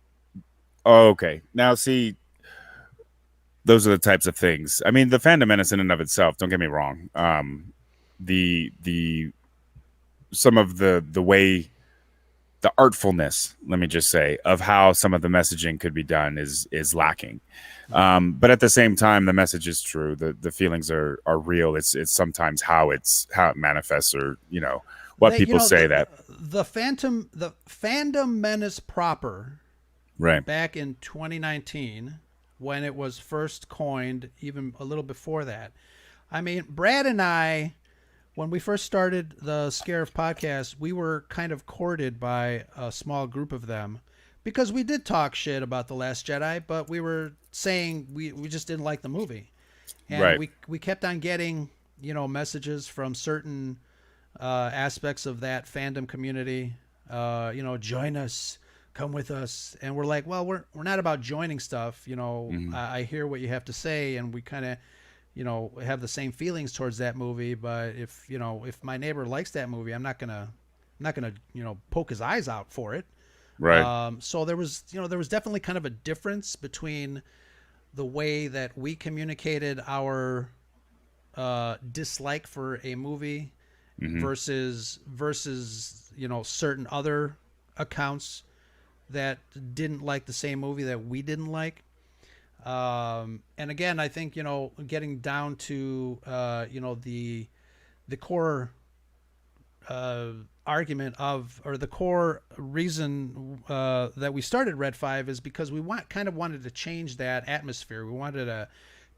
oh, okay. Now, see, those are the types of things. I mean, the fandom menace in and of itself. Don't get me wrong. The some of the way the artfulness, let me just say, of how some of the messaging could be done is lacking. Mm-hmm. But at the same time, the message is true. The feelings are real. It's sometimes how it manifests, or what They, people say that the fandom menace proper, right. back in 2019, when it was first coined, even a little before that. I mean, Brad and I, when we first started the Scarif podcast, we were kind of courted by a small group of them because we did talk shit about The Last Jedi, but we were saying we just didn't like the movie. And Right. we kept on getting, messages from certain aspects of that fandom community. Join us, come with us, and we're like, well, we're not about joining stuff. Mm-hmm. I hear what you have to say, and we kind of, have the same feelings towards that movie. But if my neighbor likes that movie, I'm not gonna poke his eyes out for it. Right. So there was definitely kind of a difference between the way that we communicated our dislike for a movie Mm-hmm. versus certain other accounts that didn't like the same movie that we didn't like. And again, I think getting down to the core argument of, or the core reason that we started Red 5 is because we wanted to change that atmosphere. We wanted to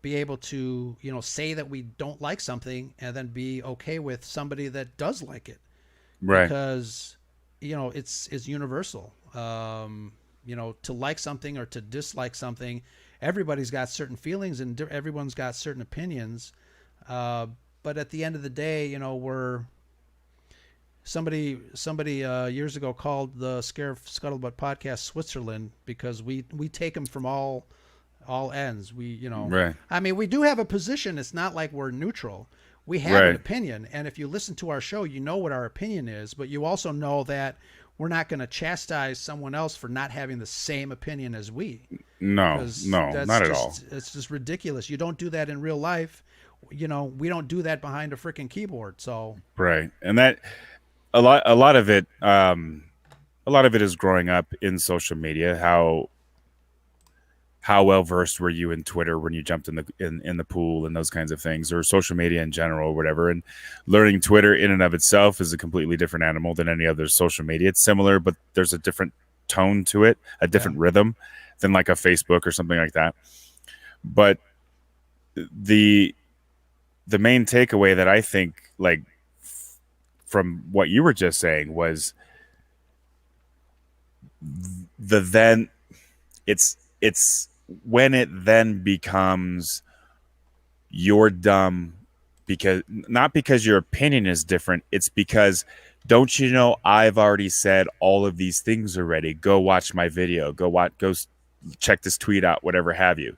be able to say that we don't like something and then be okay with somebody that does like it, Right. because it's universal. To like something or to dislike something, everybody's got certain feelings and everyone's got certain opinions. But at the end of the day, we're somebody years ago called the Scuttlebutt podcast Switzerland, because we take them from all ends. Right. I mean, we do have a position. It's not like we're neutral. We have an Right. opinion, and if you listen to our show, you know what our opinion is, but you also know that we're not going to chastise someone else for not having the same opinion as we, No. because No. Not at all. it's just ridiculous. You don't do that in real life. We don't do that behind a freaking keyboard. So Right. And that a lot of it a lot of it is growing up in social media, how well versed were you in Twitter when you jumped in the pool and those kinds of things, or social media in general or whatever. And learning Twitter in and of itself is a completely different animal than any other social media. It's similar, but there's a different tone to it, a Yeah. different rhythm than like a Facebook or something like that. But the the main takeaway that I think, like, from what you were just saying was the then it's when it then becomes you're dumb because not because your opinion is different, it's because don't you know I've already said all of these things already. Go watch my video. Go check this tweet out, whatever have you.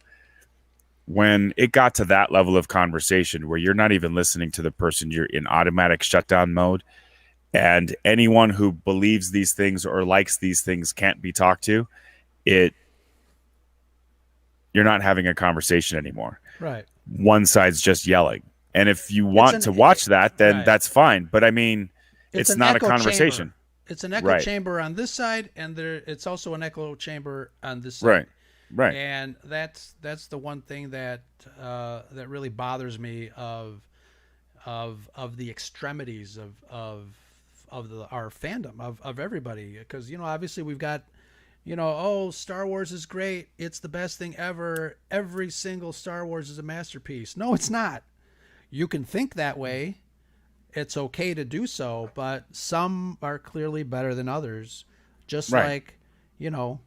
When it got to that level of conversation where you're not even listening to the person, you're in automatic shutdown mode, and anyone who believes these things or likes these things can't be talked to, it you're not having a conversation anymore. Right. One side's just yelling. And if you It's want an to watch that, then right. that's fine. But I mean, It's it's an not a echo conversation. chamber. It's an echo Right. chamber on this side, and it's also an echo chamber on this side. Right. Right. And that's the one thing that that really bothers me of the extremities of our fandom of everybody, because obviously we've got oh, Star Wars is great, it's the best thing ever, every single Star Wars is a masterpiece. No, it's not. You can think that way, it's okay to do so, but some are clearly better than others. Just Right. like, you know,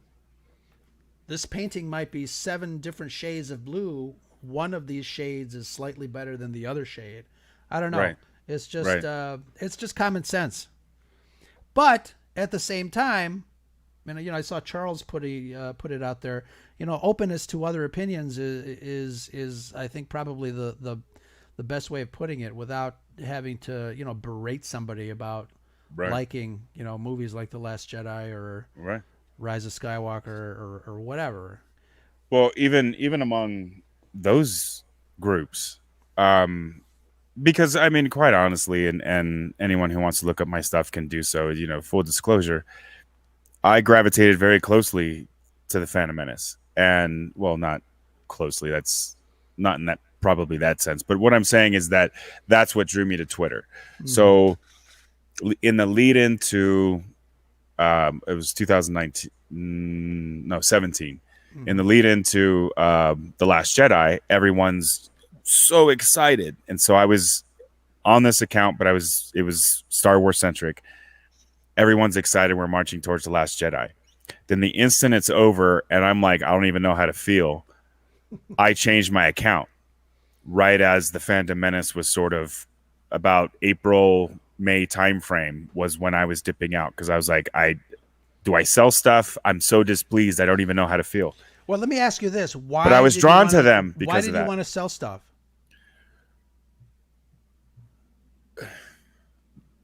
this painting might be 7 different shades of blue. One of these shades is slightly better than the other shade. I don't know. Right. It's just Right. it's just common sense. But at the same time, I saw Charles put it out there. Openness to other opinions is I think probably the best way of putting it, without having to berate somebody about Right. liking movies like The Last Jedi or Right. Rise of Skywalker or whatever. Well, even among those groups, um, because I mean, quite honestly, and anyone who wants to look up my stuff can do so. Full disclosure, I gravitated very closely to the Phantom Menace, and well, not closely. That's not in that probably that sense. But what I'm saying is that that's what drew me to Twitter. Mm-hmm. So in the lead into it was 2019, no 17. In the Mm-hmm. lead into the Last Jedi, everyone's so excited, and so I was on this account, but it was Star Wars centric. Everyone's excited. We're marching towards the Last Jedi. Then the instant it's over, and I'm like, I don't even know how to feel. I changed my account right as the Phantom Menace was sort of about April May timeframe was when I was dipping out, because I was like, I sell stuff? I'm so displeased. I don't even know how to feel. Well, let me ask you this: But I Why was did you drawn want to to? them Why because of did you that. want to sell stuff? It's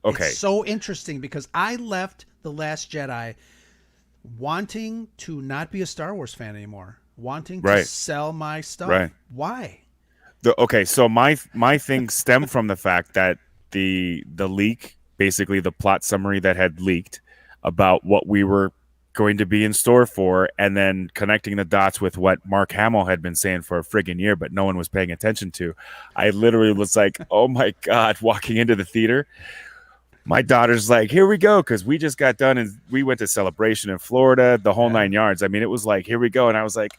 Okay. so interesting because I left The Last Jedi wanting to not be a Star Wars fan anymore, wanting to Right. sell my stuff. Right. Why? Okay, so my thing stemmed from the fact that the leak, basically the plot summary that had leaked about what we were going to be in store for, and then connecting the dots with what Mark Hamill had been saying for a friggin' year, but no one was paying attention to. I literally was like, oh my God, walking into the theater. My daughter's like, here we go, because we just got done and we went to Celebration in Florida, the whole Yeah. 9 yards. I mean, it was like, here we go. And I was like,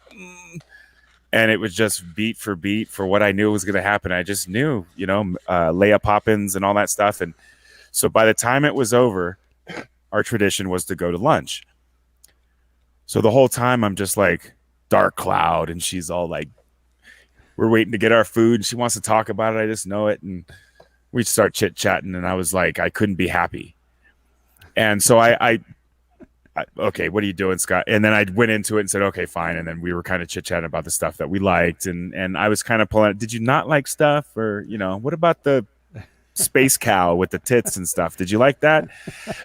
and it was just beat for what I knew was going to happen. I just knew, Leia Poppins and all that stuff. And so by the time it was over, our tradition was to go to lunch. So the whole time I'm just like, dark cloud, and she's all like, we're waiting to get our food, and she wants to talk about it. I just know it. And we start chit chatting, and I was like, I couldn't be happy. And so I okay, what are you doing, Scott? And then I went into it and said, okay, fine. And then we were kind of chit chatting about the stuff that we liked, and I was kind of pulling. Did you not like stuff, or what about the space cow with the tits and stuff? Did you like that?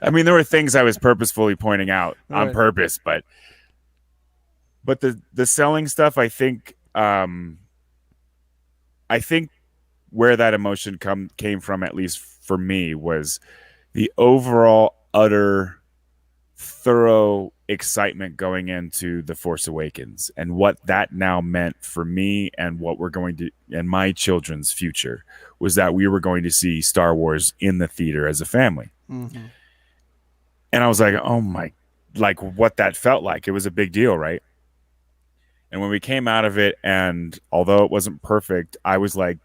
I mean, there were things I was purposefully pointing out on Right. purpose, but the selling stuff, I think where that emotion came from, at least for me, was the overall utter thorough excitement going into The Force Awakens and what that now meant for me and what we're going to and my children's future was that we were going to see Star Wars in the theater as a family. Mm-hmm. And I was like, oh my, like what that felt like. It was a big deal, right? And when we came out of it, and although it wasn't perfect, I was like,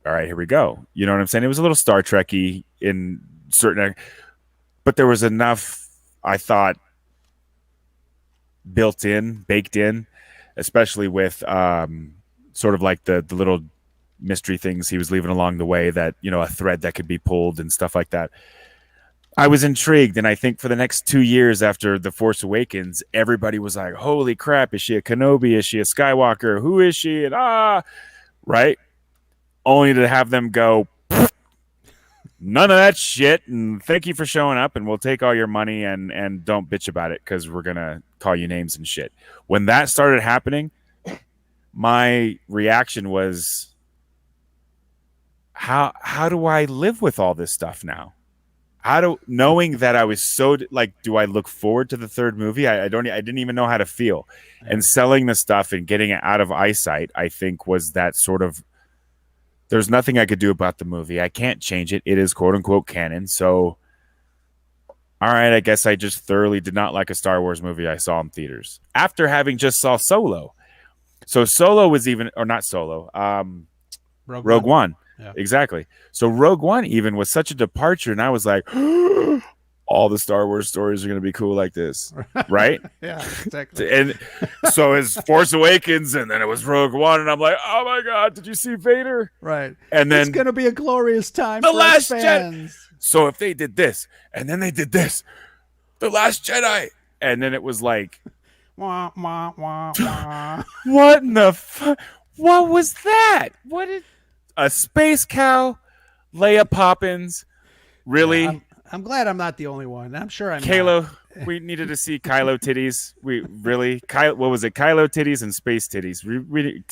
all right, here we go. You know what I'm saying? It was a little Star Trek-y in certain, but there was enough, I thought, baked in, especially with sort of like the little mystery things he was leaving along the way that, you know, a thread that could be pulled and stuff like that. I was intrigued, and I think for the next 2 years after The Force Awakens, everybody was like, holy crap, is she a Kenobi? Is she a Skywalker? Who is she? And right? Only to have them go, none of that shit, and thank you for showing up, and we'll take all your money, and don't bitch about it because we're going to call you names and shit. When that started happening, my reaction was, how do I live with all this stuff now? Knowing that I was so like, do I look forward to the third movie? I didn't even know how to feel. And selling the stuff and getting it out of eyesight, I think, was that sort of, there's nothing I could do about the movie. I can't change it. It is quote unquote canon. So, all right, I guess I just thoroughly did not like a Star Wars movie I saw in theaters after having just saw Solo. So Solo was even, or not Solo, Rogue One. Yeah. Exactly. So Rogue One even was such a departure, and I was like, all the Star Wars stories are going to be cool like this, right? Yeah, exactly. And so it's Force Awakens, and then it was Rogue One, and I'm like, oh my god, did you see Vader? Right. And then it's going to be a glorious time the for Last fans. So if they did this, and then they did this, the Last Jedi, and then it was like, wah, wah, wah, wah. What in the what was that? What is a space cow, Leia Poppins? Really? Yeah, I'm glad I'm not the only one. I'm sure I'm Kylo. Not. We needed to see Kylo titties. We really, what was it? Kylo titties and space titties.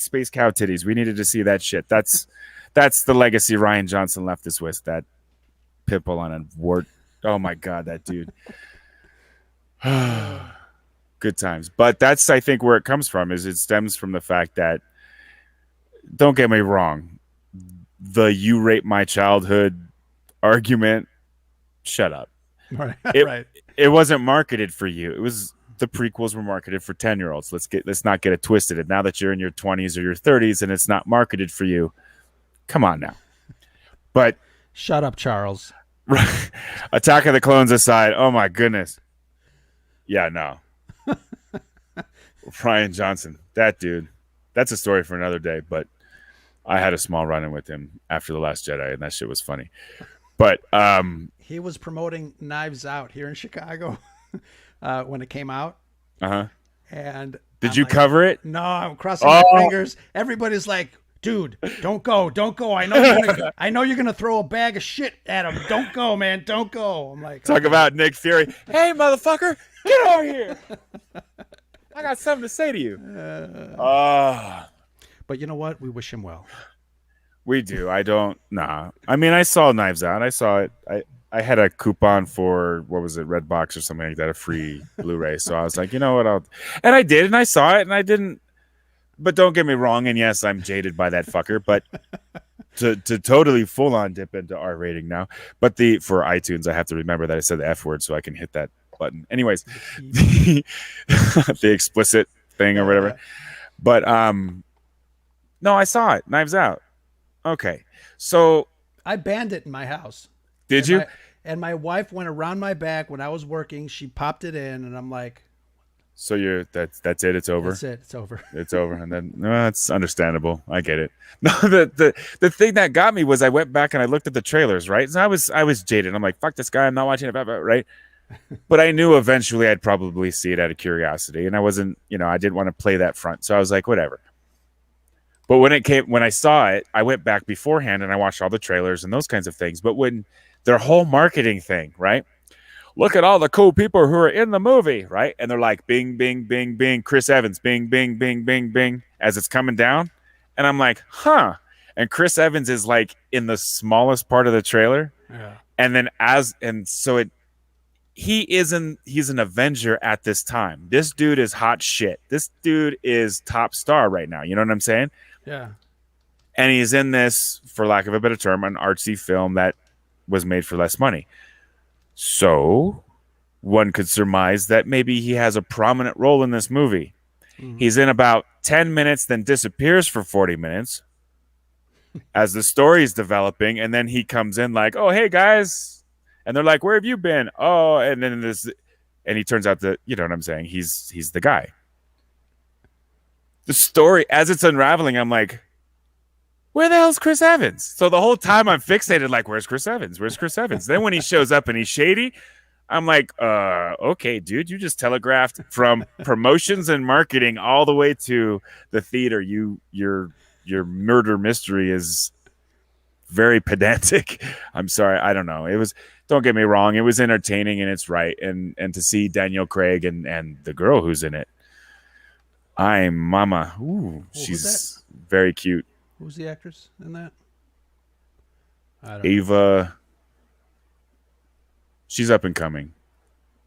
Space cow titties. We needed to see that shit. That's the legacy Rian Johnson left us with. That pimple on a wart. Oh my god, that dude. Good times. But that's, I think, where it comes from. Is it stems from the fact that, don't get me wrong, the "you raped my childhood" argument, shut up. Right. It wasn't marketed for you. It was, the prequels were marketed for 10-year-olds. Let's not get it twisted. And now that you're in your 20s or your 30s and it's not marketed for you, come on now. But shut up, Charles. Attack of the Clones aside, oh my goodness. Yeah, no. Rian Johnson, that dude. That's a story for another day, but I had a small run-in with him after The Last Jedi, and that shit was funny. But he was promoting Knives Out here in Chicago when it came out. Uh-huh. And did you cover it? No, I'm crossing my fingers. Everybody's like, dude, don't go. I know you're gonna throw a bag of shit at him. Don't go, man. Don't go. I'm like, talk about Nick Fury. Hey, motherfucker, get over here. I got something to say to you. But you know what? We wish him well. We do. I don't. Nah. I mean, I saw Knives Out. I saw it. I had a coupon for, what was it, Redbox or something like that, a free Blu-ray. So I was like, you know what? And I did, and I saw it, and I didn't. But don't get me wrong. And yes, I'm jaded by that fucker. But to totally full on dip into R rating now. But for iTunes, I have to remember that I said the F word so I can hit that button. Anyways, the explicit thing or whatever. But no, I saw it. Knives Out. Okay, so I banned it in my house. Did you? And my wife went around my back when I was working. She popped it in, and I'm like, so that's it. It's over. That's it. It's over. It's over. And then it's understandable. I get it. No, the thing that got me was I went back and I looked at the trailers. Right, so I was jaded. I'm like, fuck this guy. I'm not watching it. Right. But I knew eventually I'd probably see it out of curiosity, and I wasn't. I didn't want to play that front. So I was like, whatever. But when I saw it, I went back beforehand and I watched all the trailers and those kinds of things. But when their whole marketing thing, right? Look at all the cool people who are in the movie, right? And they're like, bing, bing, bing, bing, Chris Evans, bing, bing, bing, bing, bing, as it's coming down. And I'm like, huh. And Chris Evans is like in the smallest part of the trailer. Yeah. And then so he's an Avenger at this time. This dude is hot shit. This dude is top star right now. You know what I'm saying? Yeah. And he's in this, for lack of a better term, an artsy film that was made for less money. So one could surmise that maybe he has a prominent role in this movie. Mm-hmm. He's in about 10 minutes, then disappears for 40 minutes as the story is developing. And then he comes in like, oh, hey, guys. And they're like, where have you been? Oh, and then this, and he turns out that, you know what I'm saying? He's the guy. The story, as it's unraveling, I'm like, where the hell's Chris Evans? So the whole time I'm fixated, like, where's Chris Evans? Where's Chris Evans? Then when he shows up and he's shady, I'm like, okay, dude, you just telegraphed from promotions and marketing all the way to the theater. Your murder mystery is very pedantic. I'm sorry, I don't know. It was, don't get me wrong, it was entertaining and it's right. And to see Daniel Craig and the girl who's in it, I'm Mama. Ooh, she's very cute. Who's the actress in that? I don't know. Ava. She's up and coming.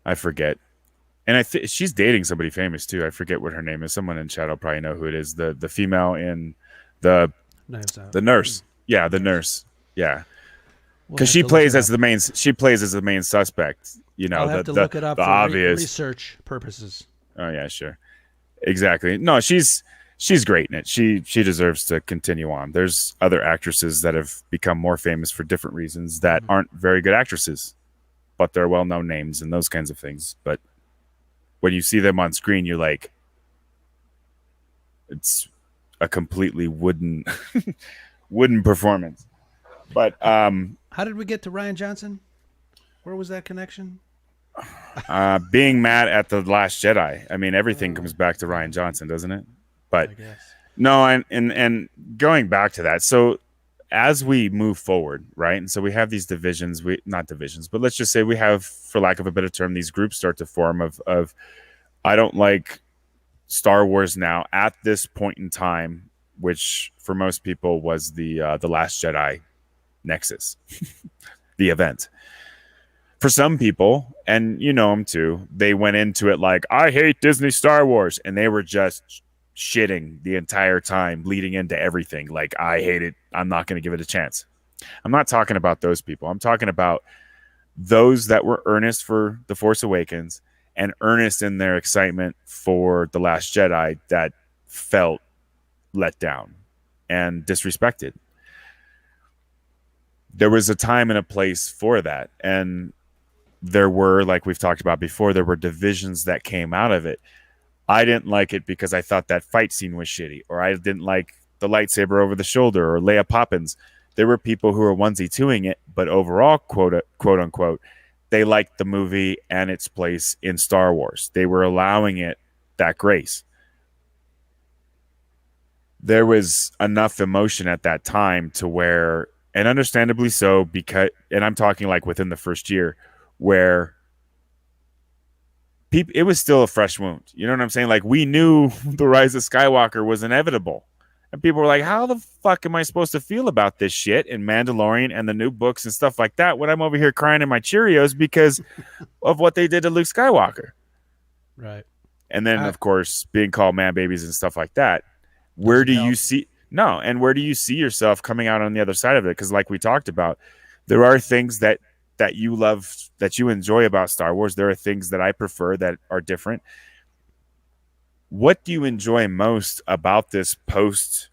I forget. And she's dating somebody famous too. I forget what her name is. Someone in chat will probably know who it is. The female in the Knives Out. the nurse. Yeah, the nurse. Yeah, We'll because have she to look plays it as up. the main. She plays as the main suspect. You know, I'll have to the look it up the for obvious. research purposes. Oh yeah, sure. Exactly. No, she's great in it. She deserves to continue on. There's other actresses that have become more famous for different reasons that aren't very good actresses, but they're well-known names and those kinds of things. But when you see them on screen, you're like, it's a completely wooden wooden performance. But How did we get to Ryan Johnson? Where was that connection? being mad at the Last Jedi, I mean, everything comes back to Ryan Johnson, doesn't it? But I guess. no, and going back to that, so as we move forward, right? And so we have these divisions, we not divisions, but let's just say we have, for lack of a better term, these groups start to form of I don't like Star Wars now at this point in time, which for most people was the Last Jedi Nexus, the event. For some people, and you know them too, they went into it like, I hate Disney Star Wars, and they were just shitting the entire time leading into everything. Like, I hate it. I'm not going to give it a chance. I'm not talking about those people. I'm talking about those that were earnest for The Force Awakens and earnest in their excitement for The Last Jedi that felt let down and disrespected. There was a time and a place for that. And there were, like we've talked about before, there were divisions that came out of it. I didn't like it because I thought that fight scene was shitty, or I didn't like the lightsaber over the shoulder, or Leia Poppins. There were people who were onesie-twoing it, but overall, quote unquote, they liked the movie and its place in Star Wars. They were allowing it that grace. There was enough emotion at that time to where, and understandably so, because, and I'm talking like within the first year, where it was still a fresh wound. You know what I'm saying? Like, we knew the rise of Skywalker was inevitable. And people were like, how the fuck am I supposed to feel about this shit and Mandalorian and the new books and stuff like that when I'm over here crying in my Cheerios because of what they did to Luke Skywalker? Right. And then, of course, being called man babies and stuff like that. Where do you see... No, and where do you see yourself coming out on the other side of it? Because like we talked about, there are things that you love, that you enjoy about Star Wars. There are things that I prefer that are different. What do you enjoy most about this post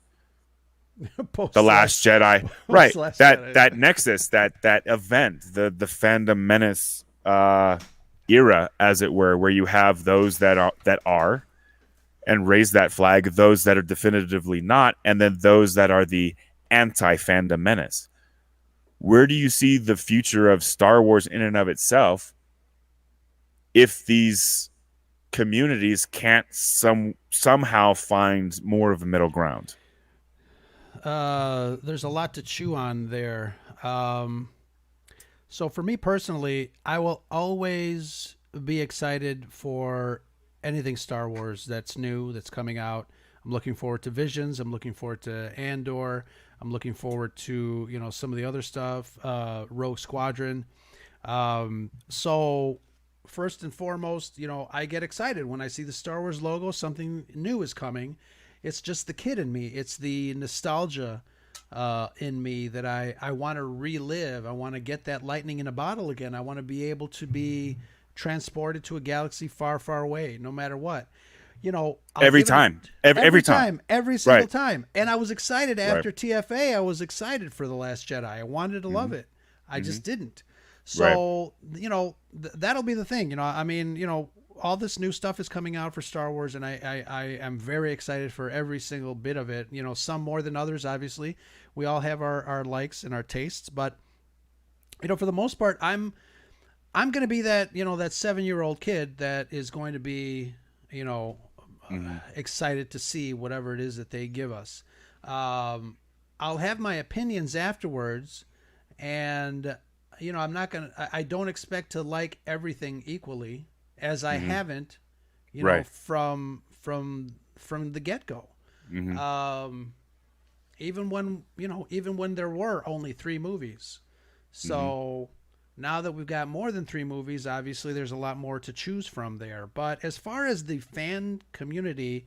The Last Jedi? Right. That nexus, that event, the Fandom Menace era, as it were, where you have those that are and raise that flag, those that are definitively not, and then those that are the anti-Fandom Menace. Where do you see the future of Star Wars in and of itself if these communities can't somehow find more of a middle ground? There's a lot to chew on there. So for me personally, I will always be excited for anything Star Wars that's new, that's coming out. I'm looking forward to Visions. I'm looking forward to Andor. I'm looking forward to, some of the other stuff, Rogue Squadron. So first and foremost, I get excited when I see the Star Wars logo. Something new is coming. It's just the kid in me. It's the nostalgia in me that I want to relive. I want to get that lightning in a bottle again. I want to be able to be transported to a galaxy far, far away, no matter what. I'll Every give it time. Every time. every single Right. time. And I was excited Right. after TFA. I was excited for The Last Jedi. I wanted to love it. I Hmm. just didn't. Right. So, that'll be the thing. I mean, all this new stuff is coming out for Star Wars, and I am very excited for every single bit of it. Some more than others, obviously. We all have our likes and our tastes, but for the most part, I'm going to be that 7-year-old kid that is going to be, you know, Hmm. excited to see whatever it is that they give us. Um, I'll have my opinions afterwards, and I'm not gonna. I don't expect to like everything equally, as I Hmm. haven't, Right. from the get go. Hmm. Um, even when there were only 3 movies. Hmm. So now that we've got more than 3 movies, obviously there's a lot more to choose from there. But as far as the fan community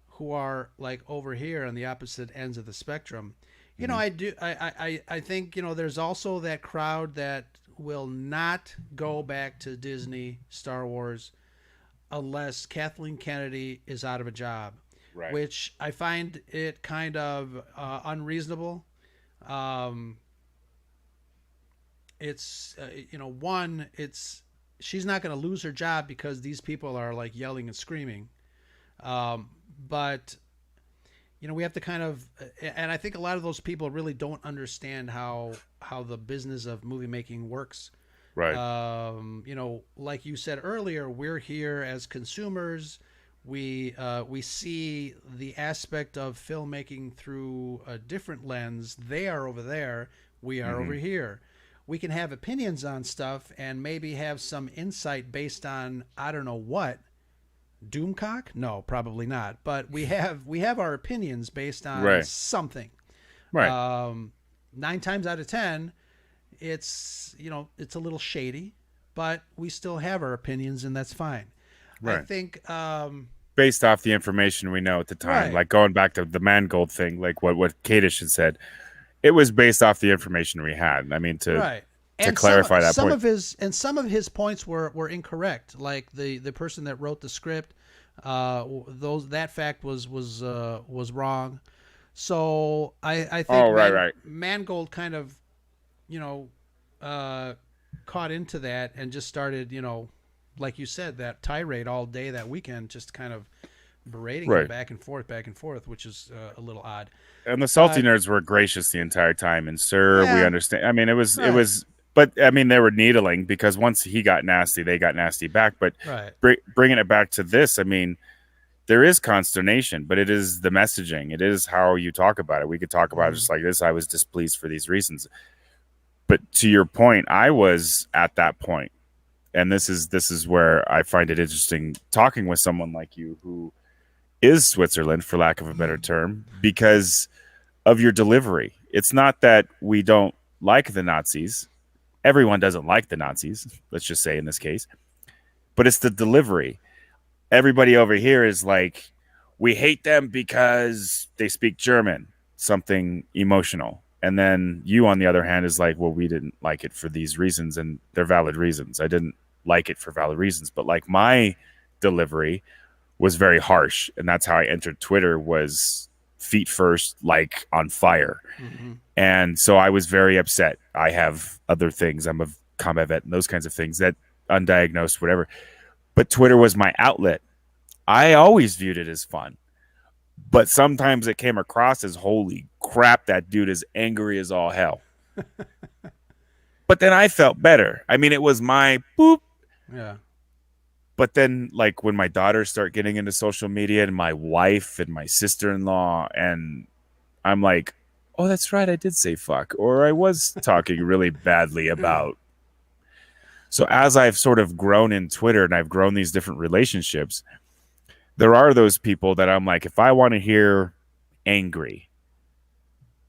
who are like over here on the opposite ends of the spectrum, Hmm. I think, there's also that crowd that will not go back to Disney Star Wars unless Kathleen Kennedy is out of a job, Right. which I find it kind of unreasonable. Um, it's one, it's she's not going to lose her job because these people are like yelling and screaming. But we have to kind of, and I think a lot of those people really don't understand how the business of movie making works. Right. Like you said earlier, we're here as consumers. We see the aspect of filmmaking through a different lens. They are over there. We are over Hmm. here. We can have opinions on stuff and maybe have some insight based on I don't know what. Doomcock? No, probably not. But we have our opinions based on Right. something. Right. Um, 9 times out of 10, it's a little shady, but we still have our opinions, and that's fine. I Right. think Based off the information we know at the time, right, like going back to the Mangold thing, like what Kadish had said, it was based off the information we had. I mean, right. to And some clarify that some point. of his points were incorrect. Like the person that wrote the script, those that fact was wrong. So I think Oh, right, right. Mangold kind of you know uh, caught into that and just started like you said, that tirade all day that weekend, just kind of berating him Right. back and forth, which is a little odd. And the salty But nerds were gracious the entire time. And sir, we yeah, understand. I mean, it right, was, but I mean, they were needling because once he got nasty, they got nasty back. But right. bringing it back to this, I mean, there is consternation, but it is the messaging. It is how you talk about it. We could talk about it Hmm. just like this. I was displeased for these reasons. But to your point, I was at that point, and this is where I find it interesting talking with someone like you who is Switzerland, for lack of a better term, because of your delivery. It's not that we don't like the Nazis. Everyone doesn't like the Nazis, let's just say in this case, but it's the delivery. Everybody over here is like, we hate them because they speak German, something emotional. And then you, on the other hand, is like, well, we didn't like it for these reasons, and they're valid reasons. I didn't like it for valid reasons, but like my delivery was very harsh, and that's how I entered Twitter, was feet first, like on fire. Hmm. And so I was very upset. I have other things. I'm a combat vet and those kinds of things that undiagnosed, whatever. But Twitter was my outlet. I always viewed it as fun, but sometimes it came across as holy crap, that dude is angry as all hell. But then I felt better. I mean, it was my boop. Yeah. But then, like, when my daughters start getting into social media and my wife and my sister in law, and I'm like, oh, that's right, I did say fuck, or I was talking really badly about. So, as I've sort of grown in Twitter and I've grown these different relationships, there are those people that I'm like, if I want to hear angry,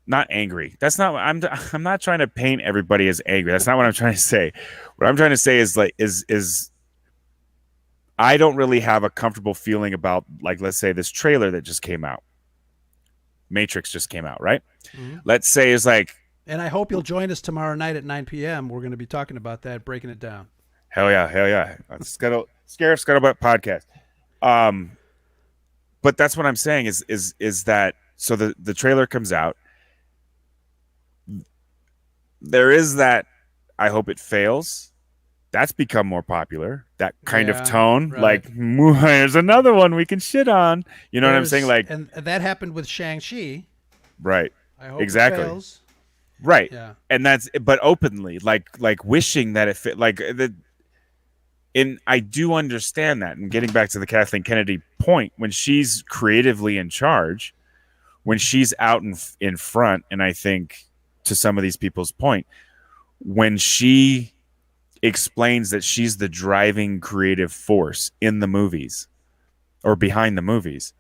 not angry. That's not. I'm not trying to paint everybody as angry. That's not what I'm trying to say. What I'm trying to say is like is I don't really have a comfortable feeling about, like, let's say this trailer that just came out. Matrix just came out, right? Mm-hmm. Let's say it's like, And I hope you'll join us tomorrow night at 9 p.m. We're going to be talking about that, breaking it down. hell yeah, hell yeah. Scarif Scuttlebutt podcast. Um, but that's what I'm saying is that, so the trailer comes out. There is that, I hope it fails. That's become more popular. That kind of Yeah, tone, right. like, here's another one we can shit on. You know what I'm saying? Like, And that happened with Shang-Chi. right, I hope it exactly, fails. right. Yeah. And that's, but openly, like wishing that it fit, like the. And I do understand that. And getting back to the Kathleen Kennedy point, when she's creatively in charge, when she's out in front, and I think to some of these people's point, when she explains that she's the driving creative force in the movies or behind the movies,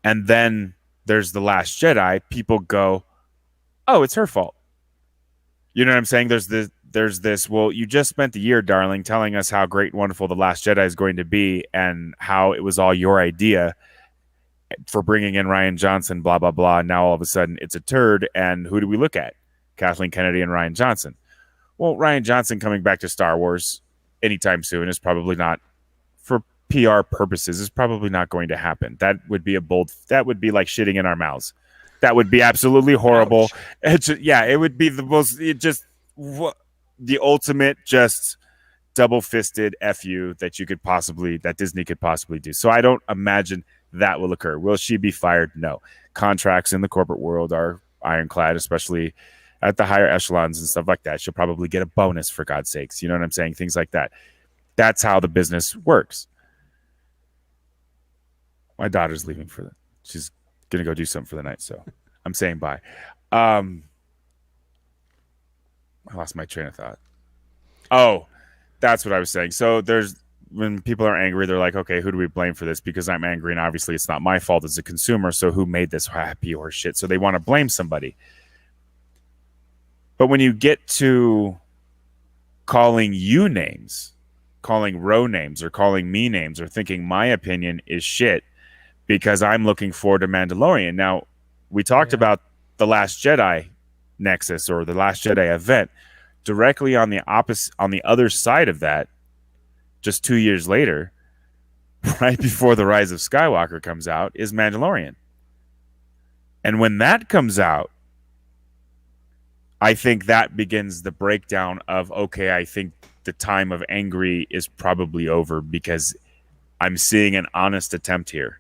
and then there's The Last Jedi, people go, oh, it's her fault. You know what I'm saying? There's this, well, you just spent the year, darling, telling us how great and wonderful The Last Jedi is going to be and how it was all your idea for bringing in Rian Johnson, blah, blah, blah. Now all of a sudden it's a turd. And who do we look at? Kathleen Kennedy and Rian Johnson. Well, Rian Johnson coming back to Star Wars anytime soon is probably not, for PR purposes, is probably not going to happen. That would be that would be like shitting in our mouths. That would be absolutely horrible. It would be the ultimate just double-fisted fu that Disney could possibly do. So I don't imagine that will occur. Will she be fired? No. Contracts in the corporate world are ironclad, especially at the higher echelons and stuff like that. She'll probably get a bonus, for God's sakes. You know what I'm saying? Things like that. That's how the business works. My daughter's leaving for she's gonna go do something for the night, so I'm saying bye. I lost my train of thought. Oh, that's what I was saying. So when people are angry, they're like, okay, who do we blame for this? Because I'm angry, and obviously it's not my fault as a consumer, so who made this happy or shit? So they want to blame somebody. But when you get to calling you names, calling Ro names, or calling me names, or thinking my opinion is shit because I'm looking forward to Mandalorian. Now, we talked about The Last Jedi Nexus, or The Last Jedi event. Directly on the other side of that, just 2 years later, right before The Rise of Skywalker comes out, is Mandalorian. And when that comes out, I think that begins the breakdown of, okay, I think the time of angry is probably over because I'm seeing an honest attempt here.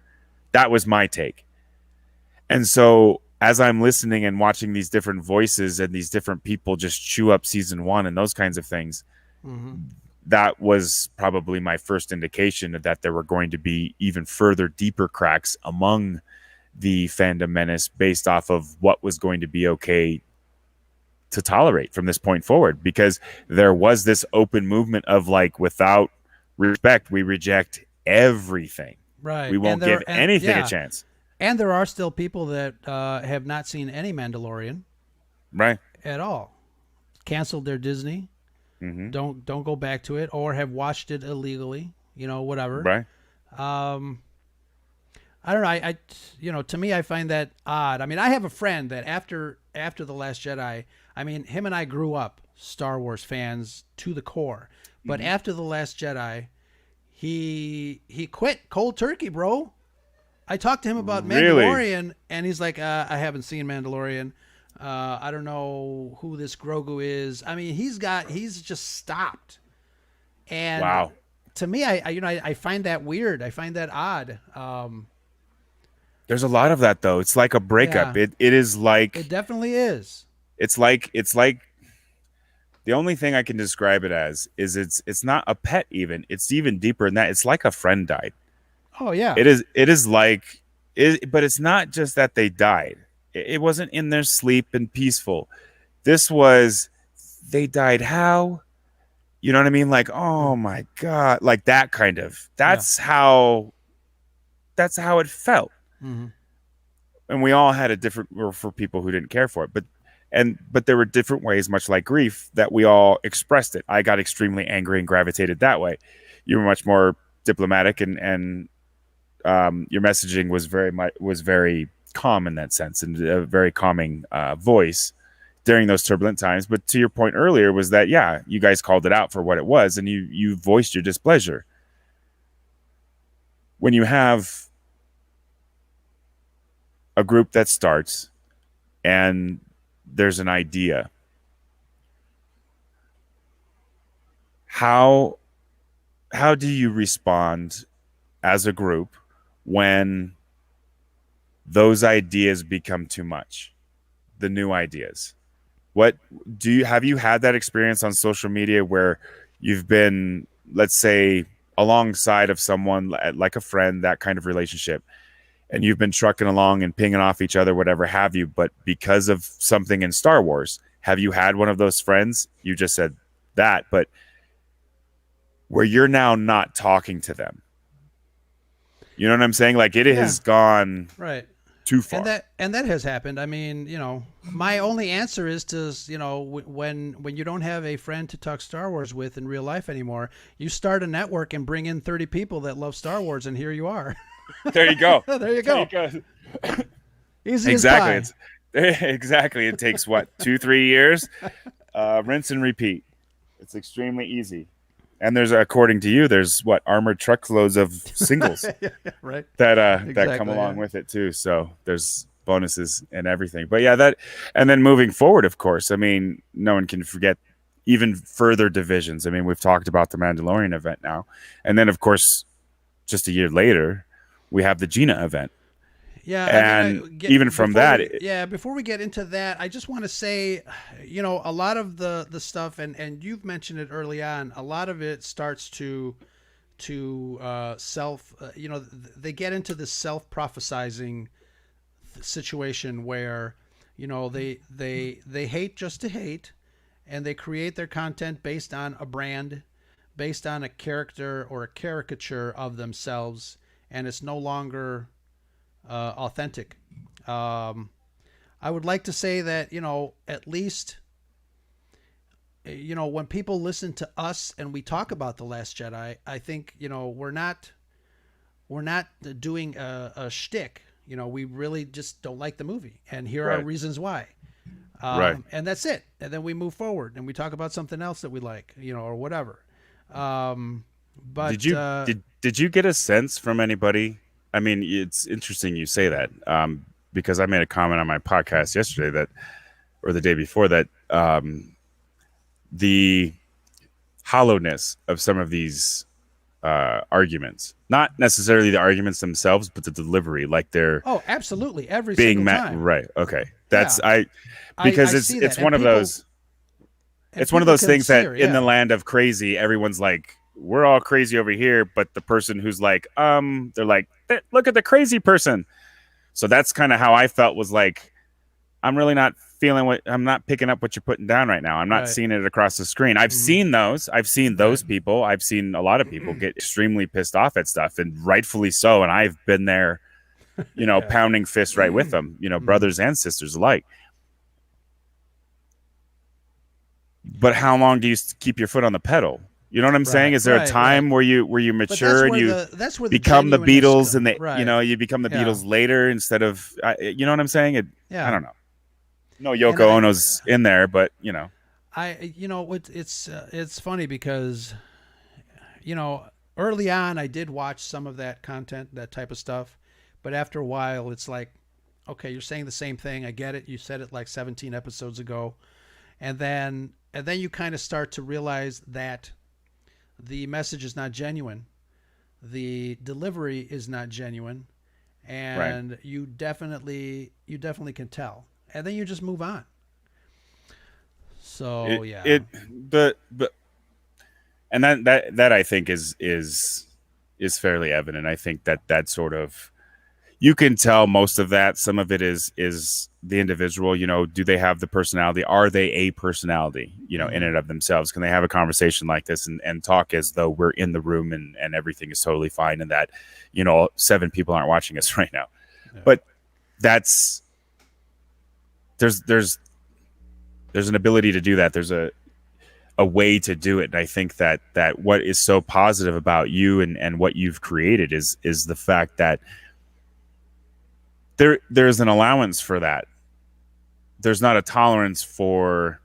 That was my take. And so as I'm listening and watching these different voices and these different people just chew up season one and those kinds of things, that was probably my first indication that there were going to be even further, deeper cracks among the fandom menace based off of what was going to be okay to tolerate from this point forward, because there was this open movement of, like, without respect, we reject everything. Right. We won't give anything a chance. And there are still people that have not seen any Mandalorian, right, at all. Canceled their Disney. Mm-hmm. Don't go back to it, or have watched it illegally. Whatever. Right. I don't know. To me, I find that odd. I mean, I have a friend that after The Last Jedi, I mean, him and I grew up Star Wars fans to the core. But after The Last Jedi, he quit cold turkey, bro. I talked to him about Mandalorian, and he's like, I haven't seen Mandalorian. I don't know who this Grogu is. I mean, he's just stopped. And wow. To me, I find that weird. I find that odd. There's a lot of that, though. It's like a breakup. Yeah. It is like, it definitely is. It's like the only thing I can describe it as is it's not a pet even. It's even deeper than that. It's like a friend died. Oh yeah. It is like but it's not just that they died. It wasn't in their sleep and peaceful. This was, they died how? You know what I mean? Like, oh my God, like that kind of. That's how it felt. Mm-hmm. And we all had a different, or for people who didn't care for it, but there were different ways, much like grief, that we all expressed it. I got extremely angry and gravitated that way. You were much more diplomatic, and your messaging was very calm in that sense, and a very calming voice during those turbulent times. But to your point earlier was that, yeah, you guys called it out for what it was, and you voiced your displeasure. When you have a group that starts and there's an idea, how do you respond as a group when those ideas become too much, the new ideas? What have you had that experience on social media where you've been, let's say, alongside of someone like a friend, that kind of relationship, and you've been trucking along and pinging off each other, whatever have you, but because of something in Star Wars, have you had one of those friends, you just said that, but where you're now not talking to them? You know what I'm saying? Like, it has gone right too far. And that has happened. I mean, my only answer is to, when you don't have a friend to talk Star Wars with in real life anymore, you start a network and bring in 30 people that love Star Wars, and here you are. There you go. There you go. Easy exactly. as pie. Exactly. It takes what, 2-3 years? Rinse and repeat. It's extremely easy. And there's, according to you, there's what, armored truckloads of singles right. that come along with it too. So there's bonuses and everything. But yeah, and then moving forward, of course, I mean, no one can forget even further divisions. I mean, we've talked about the Mandalorian event now, and then of course, just a year later, we have the Gina event. Yeah, and even from that, before we get into that, I just want to say, a lot of the stuff, and you've mentioned it early on, a lot of it starts to self, they get into this self-prophesizing situation where, they hate just to hate, and they create their content based on a brand, based on a character or a caricature of themselves, and it's no longer authentic. I would like to say that, at least, when people listen to us and we talk about The Last Jedi, I think, we're not doing a shtick. We really just don't like the movie, and here are reasons why. Right. And that's it. And then we move forward and we talk about something else that we like, or whatever. But did you get a sense from anybody? I mean, it's interesting you say that, because I made a comment on my podcast yesterday or the day before, that the hollowness of some of these arguments, not necessarily the arguments themselves, but the delivery, like they're absolutely every being single met time. Right. Okay. That's because it's one of those. It's one of those things that in the land of crazy, everyone's like, we're all crazy over here, but the person who's like, they're like, look at the crazy person. So that's kind of how I felt, was like, I'm really not feeling I'm not picking up what you're putting down right now. I'm not seeing it across the screen. I've seen those. I've seen those people. I've seen a lot of people get extremely pissed off at stuff, and rightfully so. And I've been there, pounding fists right with them, brothers and sisters alike. But how long do you keep your foot on the pedal? You know what I'm saying? Is there a time where you mature and you become the Beatles, and you become the Beatles later instead of, you know what I'm saying? I don't know. No, Yoko Ono's in there, but it's funny because, early on I did watch some of that content, that type of stuff, but after a while it's like, okay, you're saying the same thing. I get it. You said it like 17 episodes ago, and then you kind of start to realize that the message is not genuine, the delivery is not genuine, and you definitely can tell, and then you just move on. So and that I think is fairly evident. I think that sort of, you can tell most of that. Some of it is the individual, do they have the personality? Are they a personality, in and of themselves? Can they have a conversation like this and talk as though we're in the room and everything is totally fine, and that, 7 people aren't watching us right now? Yeah. But there's an ability to do that. a way to do it. And I think that what is so positive about you and what you've created is the fact that there's an allowance for that. There's not a tolerance for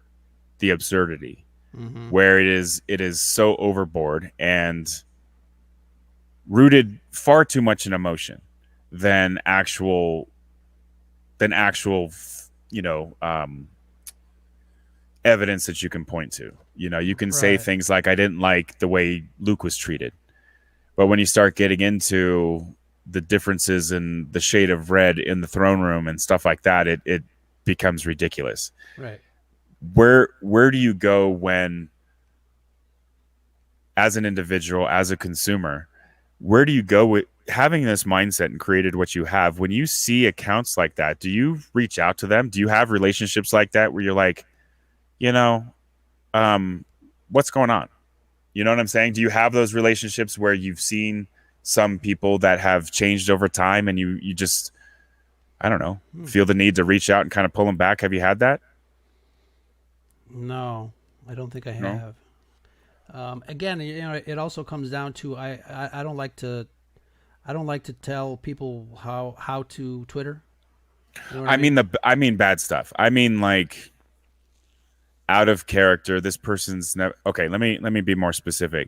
the absurdity Mm-hmm. where it is so overboard and rooted far too much in emotion than actual you know evidence that you can point to. You can say Right. things like, I didn't like the way Luke was treated. But when you start getting into the differences in the shade of red in the throne room and stuff like that, it becomes ridiculous. Right. Where do you go when, as an individual, as a consumer, where do you go with having this mindset and created what you have? When you see accounts like that, do you reach out to them? Do you have relationships like that where you're like, you know, um, what's going on? You know what I'm saying? Do you have those relationships where you've seen some people that have changed over time and you just, I don't know, Hmm. feel the need to reach out and kind of pull them back? Have you had that? No, I don't think I No. have. Again, it also comes down to I don't like to tell people how to Twitter. You know what I mean? I mean bad stuff. I mean like out of character. This person's never. Okay, let me be more specific.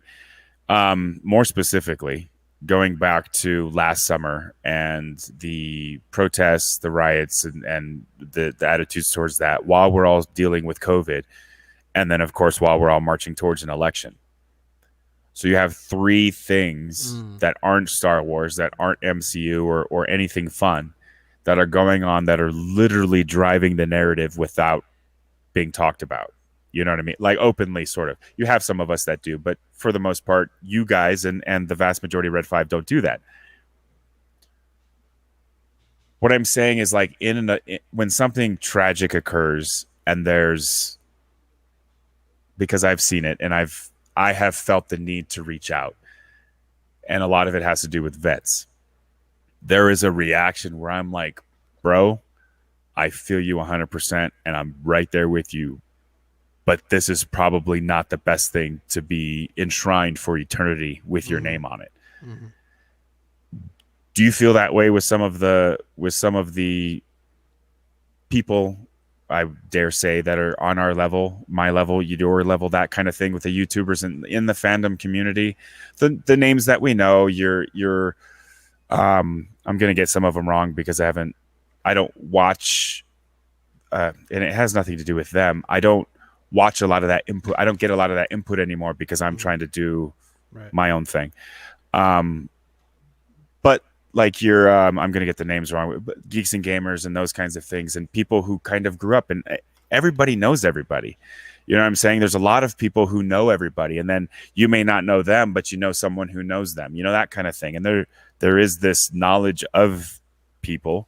More specifically, going back to last summer and the protests, the riots, and the attitudes towards that, while we're all dealing with COVID, and then of course while we're all marching towards an election. So you have three things Mm. that aren't Star Wars, that aren't MCU or anything fun, that are going on that are literally driving the narrative without being talked about. You know what I mean? Like openly, sort of. You have some of us that do, but for the most part, you guys and the vast majority of Red 5 don't do that. What I'm saying is like when something tragic occurs and there's, because I've seen it and I have felt the need to reach out, and a lot of it has to do with vets. There is a reaction where I'm like, bro, I feel you 100% and I'm right there with you, but this is probably not the best thing to be enshrined for eternity with your Mm-hmm. name on it. Mm-hmm. Do you feel that way with some of the people, I dare say, that are on our level, my level, your level, that kind of thing, with the YouTubers and in the fandom community, the names that we know? You're I'm gonna get some of them wrong because I don't watch, and it has nothing to do with them. I don't watch a lot of that input. I don't get a lot of that input anymore because I'm Mm-hmm. trying to do Right. my own thing. Um, but like I'm going to get the names wrong, but geeks and gamers and those kinds of things, and people who kind of grew up, and everybody knows everybody. You know what I'm saying? There's a lot of people who know everybody, and then you may not know them, but you know someone who knows them. You know, that kind of thing. And there is this knowledge of people.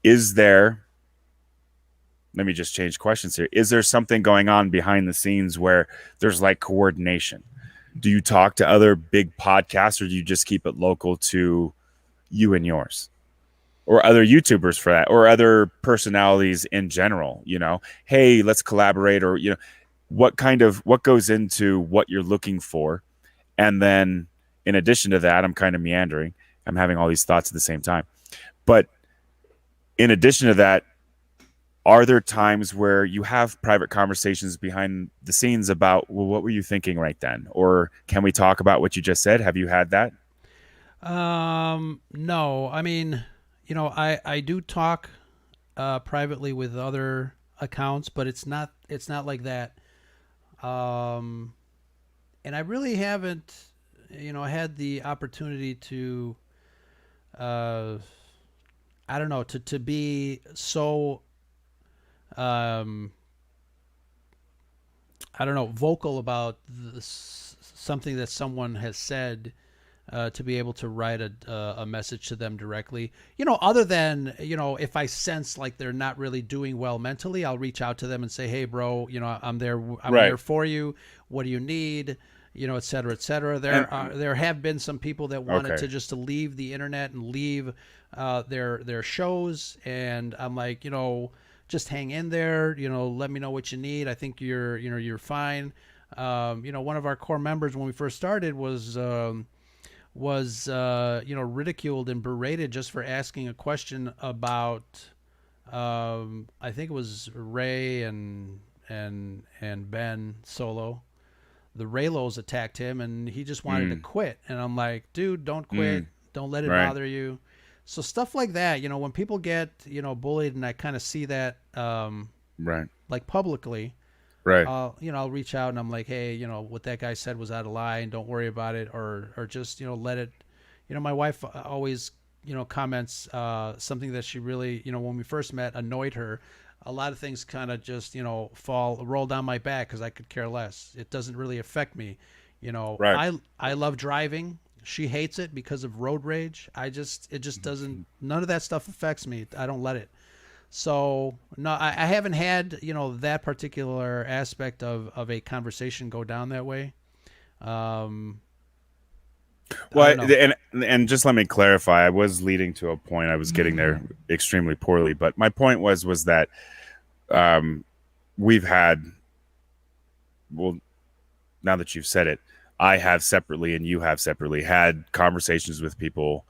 Is there? Let me just change questions here. Is there something going on behind the scenes where there's like coordination? Do you talk to other big podcasts, or do you just keep it local to you and yours, or other YouTubers for that, or other personalities in general? Hey, let's collaborate, or what goes into what you're looking for. And then in addition to that, I'm kind of meandering. I'm having all these thoughts at the same time. But in addition to that, are there times where you have private conversations behind the scenes about, well, what were you thinking right then? Or can we talk about what you just said? Have you had that? No, I mean, I do talk privately with other accounts, but it's not like that. Um, and I really haven't, had the opportunity to, uh, I don't know, to be so, um, I don't know, vocal about something that someone has said, to be able to write a message to them directly. Other than, if I sense like they're not really doing well mentally, I'll reach out to them and say, hey, bro, I'm there Right. for you. What do you need? Et cetera, et cetera. And There have been some people that wanted okay. to just to leave the internet and leave their shows, and I'm like, just hang in there. Let me know what you need. I think you're fine. One of our core members when we first started was ridiculed and berated just for asking a question about I think it was Ray and Ben Solo. The Raylos attacked him and he just wanted to Mm, quit. And I'm like, dude, don't quit. mm, Don't let it right, bother you. So stuff like that, when people get, bullied and I kind of see that right, like publicly, right, I'll reach out and I'm like, hey, what that guy said was out of line. Don't worry about it, or just, let it. My wife always, comments something that she really, when we first met, annoyed her. A lot of things kind of just, roll down my back because I could care less. It doesn't really affect me. right. I love driving. She hates it because of road rage. It just doesn't. None of that stuff affects me. I don't let it. So no, I haven't had that particular aspect of a conversation go down that way. Um, I Well, don't know. and just let me clarify. I was leading to a point. I was getting there extremely poorly, but my point was that um, we've had, well, now that you've said it, I have separately and you have separately had conversations with people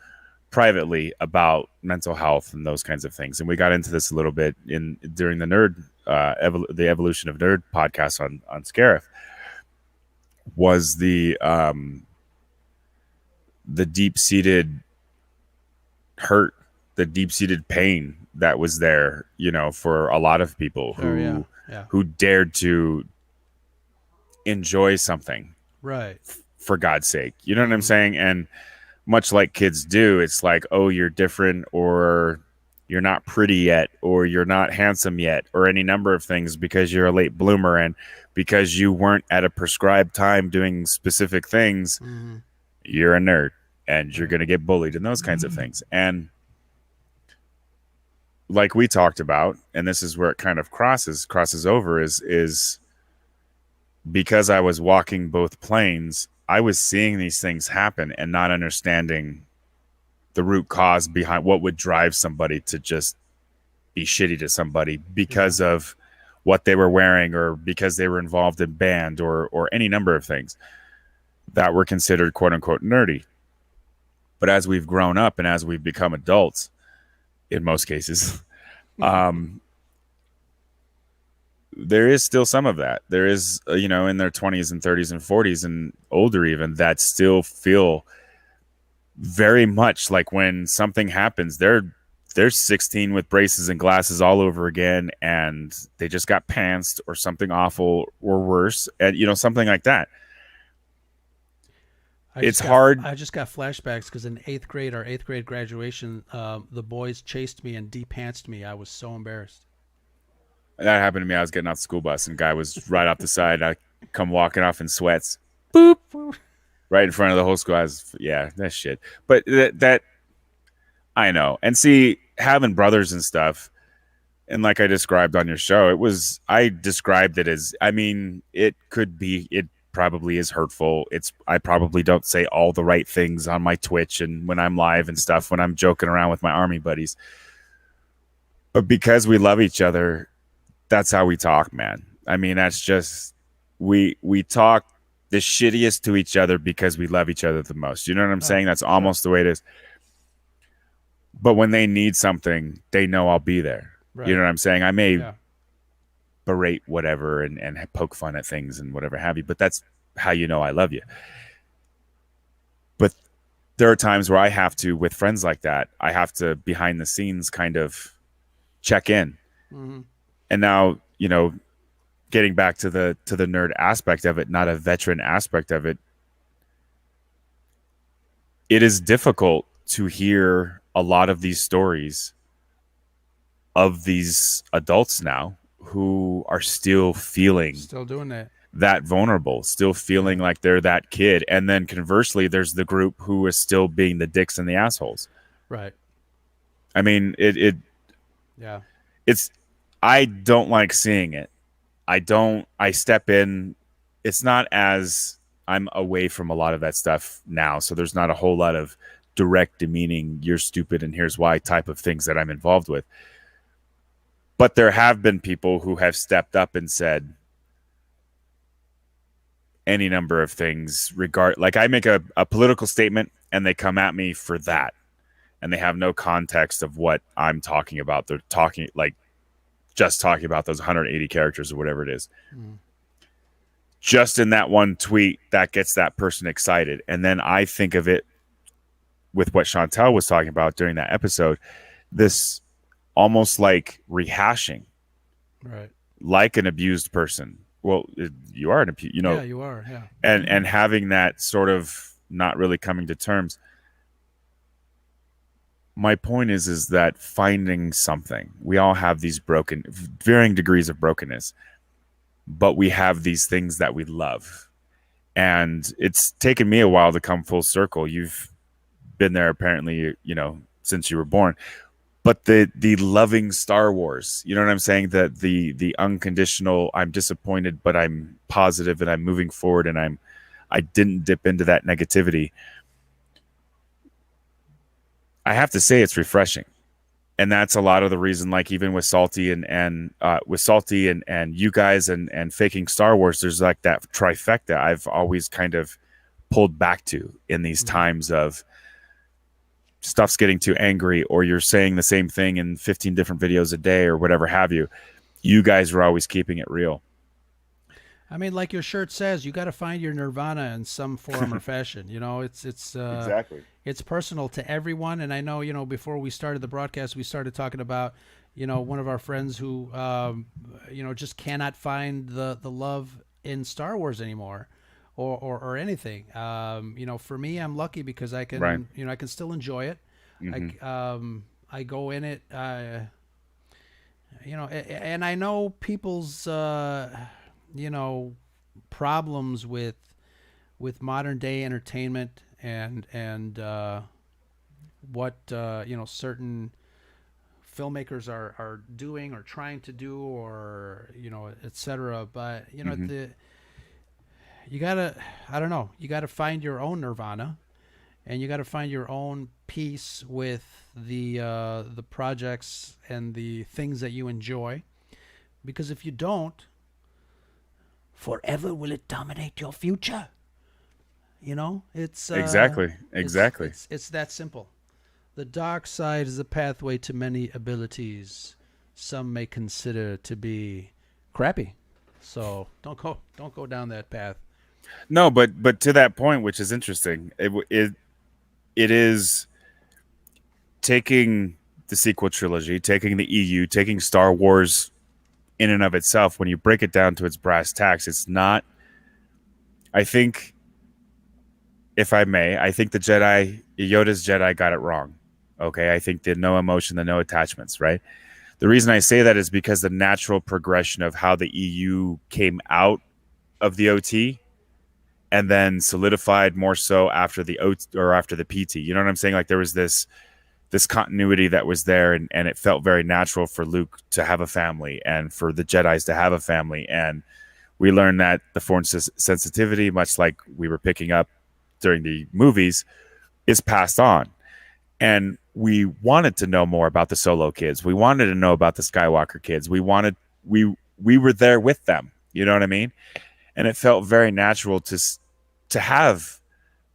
privately about mental health and those kinds of things. And we got into this a little bit in during the the evolution of nerd podcast on Scarif. Was the deep seated hurt, the deep seated pain that was there, for a lot of people Sure. Yeah. Yeah. who dared to enjoy something Right. for God's sake. You know what I'm Mm-hmm. saying? And much like kids do, it's like, oh, you're different, or you're not pretty yet, or you're not handsome yet, or any number of things because you're a late bloomer and because you weren't at a prescribed time doing specific things, Mm-hmm. you're a nerd and you're Right. going to get bullied and those kinds of things. And like we talked about, and this is where it kind of crosses over, is because I was walking both planes, I was seeing these things happen and not understanding the root cause behind what would drive somebody to just be shitty to somebody Yeah. because of what they were wearing, or because they were involved in band, or any number of things that were considered quote unquote nerdy. But as we've grown up and as we've become adults, in most cases, um, there is still some of that. There is, in their 20s and 30s and 40s and older, even, that still feel very much like when something happens, they're 16 with braces and glasses all over again, and they just got pantsed or something awful or worse, and something like that. It's hard. I just got flashbacks because in eighth grade, our eighth grade graduation, the boys chased me and de-pantsed me. I was so embarrassed. That happened to me. I was getting off the school bus, and a guy was right off the side. I come walking off in sweats, boop, right in front of the whole school. I was, yeah, that shit. But that I know. And see, having brothers and stuff, and like I described on your show, I described it as, I mean, it probably is hurtful. I probably don't say all the right things on my Twitch and when I'm live and stuff, when I'm joking around with my army buddies. But because we love each other, that's how we talk, man. I mean, that's just, we talk the shittiest to each other because we love each other the most. You know what I'm Oh, saying? That's sure. almost the way it is. But when they need something, they know I'll be there. You know Right. what I'm saying? I may Yeah. berate whatever and poke fun at things and whatever have you, but that's how you know I love you. But there are times where I have to, with friends like that, I have to behind the scenes kind of check in. Mm-hmm. And now, getting back to the nerd aspect of it, not a veteran aspect of it, it is difficult to hear a lot of these stories of these adults now who are still feeling Still doing that. that vulnerable, still feeling Yeah. like they're that kid. And then conversely, there's the group who is still being the dicks and the assholes. Right. I mean, Yeah. it's, I don't like seeing it. I step in. It's not as, I'm away from a lot of that stuff now. So there's not a whole lot of direct demeaning, you're stupid and here's why type of things that I'm involved with. But there have been people who have stepped up and said, any number of things. Like I make a political statement and they come at me for that, and they have no context of what I'm talking about. They're talking like just talking about those 180 characters or whatever it is. Mm. Just in that one tweet, that gets that person excited. And then I think of it with what Chantel was talking about during that episode, this almost like rehashing, Right. like an abused person. Well, you are an abused, Yeah, you are. Yeah. and having that sort of not really coming to terms. My point is that finding something, we all have these varying degrees of brokenness, but we have these things that we love. And it's taken me a while to come full circle. You've been there apparently, since you were born. But the loving Star Wars, you know what I'm saying? That the unconditional, I'm disappointed, but I'm positive and I'm moving forward, and I didn't dip into that negativity. I have to say it's refreshing. And that's a lot of the reason, like even with Salty and with Salty and you guys and faking Star Wars, there's like that trifecta I've always kind of pulled back to in these times of stuff's getting too angry, or you're saying the same thing in 15 different videos a day or whatever have you. You guys were always keeping it real. I mean, like your shirt says, you got to find your nirvana in some form or fashion. Exactly. It's personal to everyone. And I know, before we started the broadcast, we started talking about, one of our friends who, just cannot find the love in Star Wars anymore, or anything. For me, I'm lucky because I can, Right. I can still enjoy it. I go in it, and I know people's, problems with modern day entertainment and what certain filmmakers are doing or trying to do, or etc. But you gotta, I don't know, you gotta find your own nirvana, and you gotta find your own peace with the projects and the things that you enjoy, because if you don't, forever will it dominate your future. It's Exactly. it's that simple. The dark side is a pathway to many abilities some may consider to be crappy. So don't go down that path. No, but to that point, which is interesting, it is taking the sequel trilogy, taking the EU, taking Star Wars in and of itself. When you break it down to its brass tacks, it's not. I think, if I may, I think Yoda's Jedi got it wrong. Okay, I think the no emotion, the no attachments, right? The reason I say that is because the natural progression of how the EU came out of the OT and then solidified more so after the OT or after the PT. You know what I'm saying? Like there was this continuity that was there, and it felt very natural for Luke to have a family and for the Jedis to have a family. And we learned that the Force sensitivity, much like we were picking up during the movies, is passed on. And we wanted to know more about the Solo kids. We wanted to know about the Skywalker kids. We were there with them. You know what I mean? And it felt very natural to have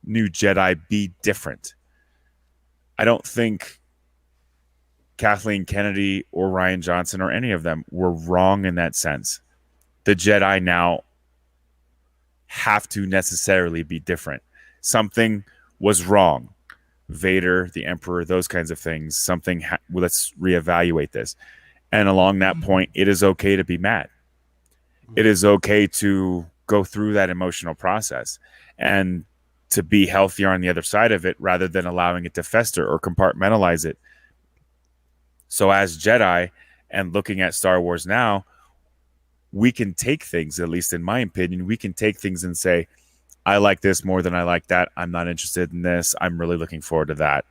new Jedi be different. I don't think Kathleen Kennedy or Rian Johnson or any of them were wrong in that sense. The Jedi now have to necessarily be different. Something was wrong. Vader, the Emperor, those kinds of things. Let's reevaluate this. And along that point, it is okay to be mad. It is okay to go through that emotional process and to be healthier on the other side of it rather than allowing it to fester or compartmentalize it. So as Jedi and looking at Star Wars now, we can take things, at least in my opinion, we can take things and say, I like this more than I like that. I'm not interested in this. I'm really looking forward to that.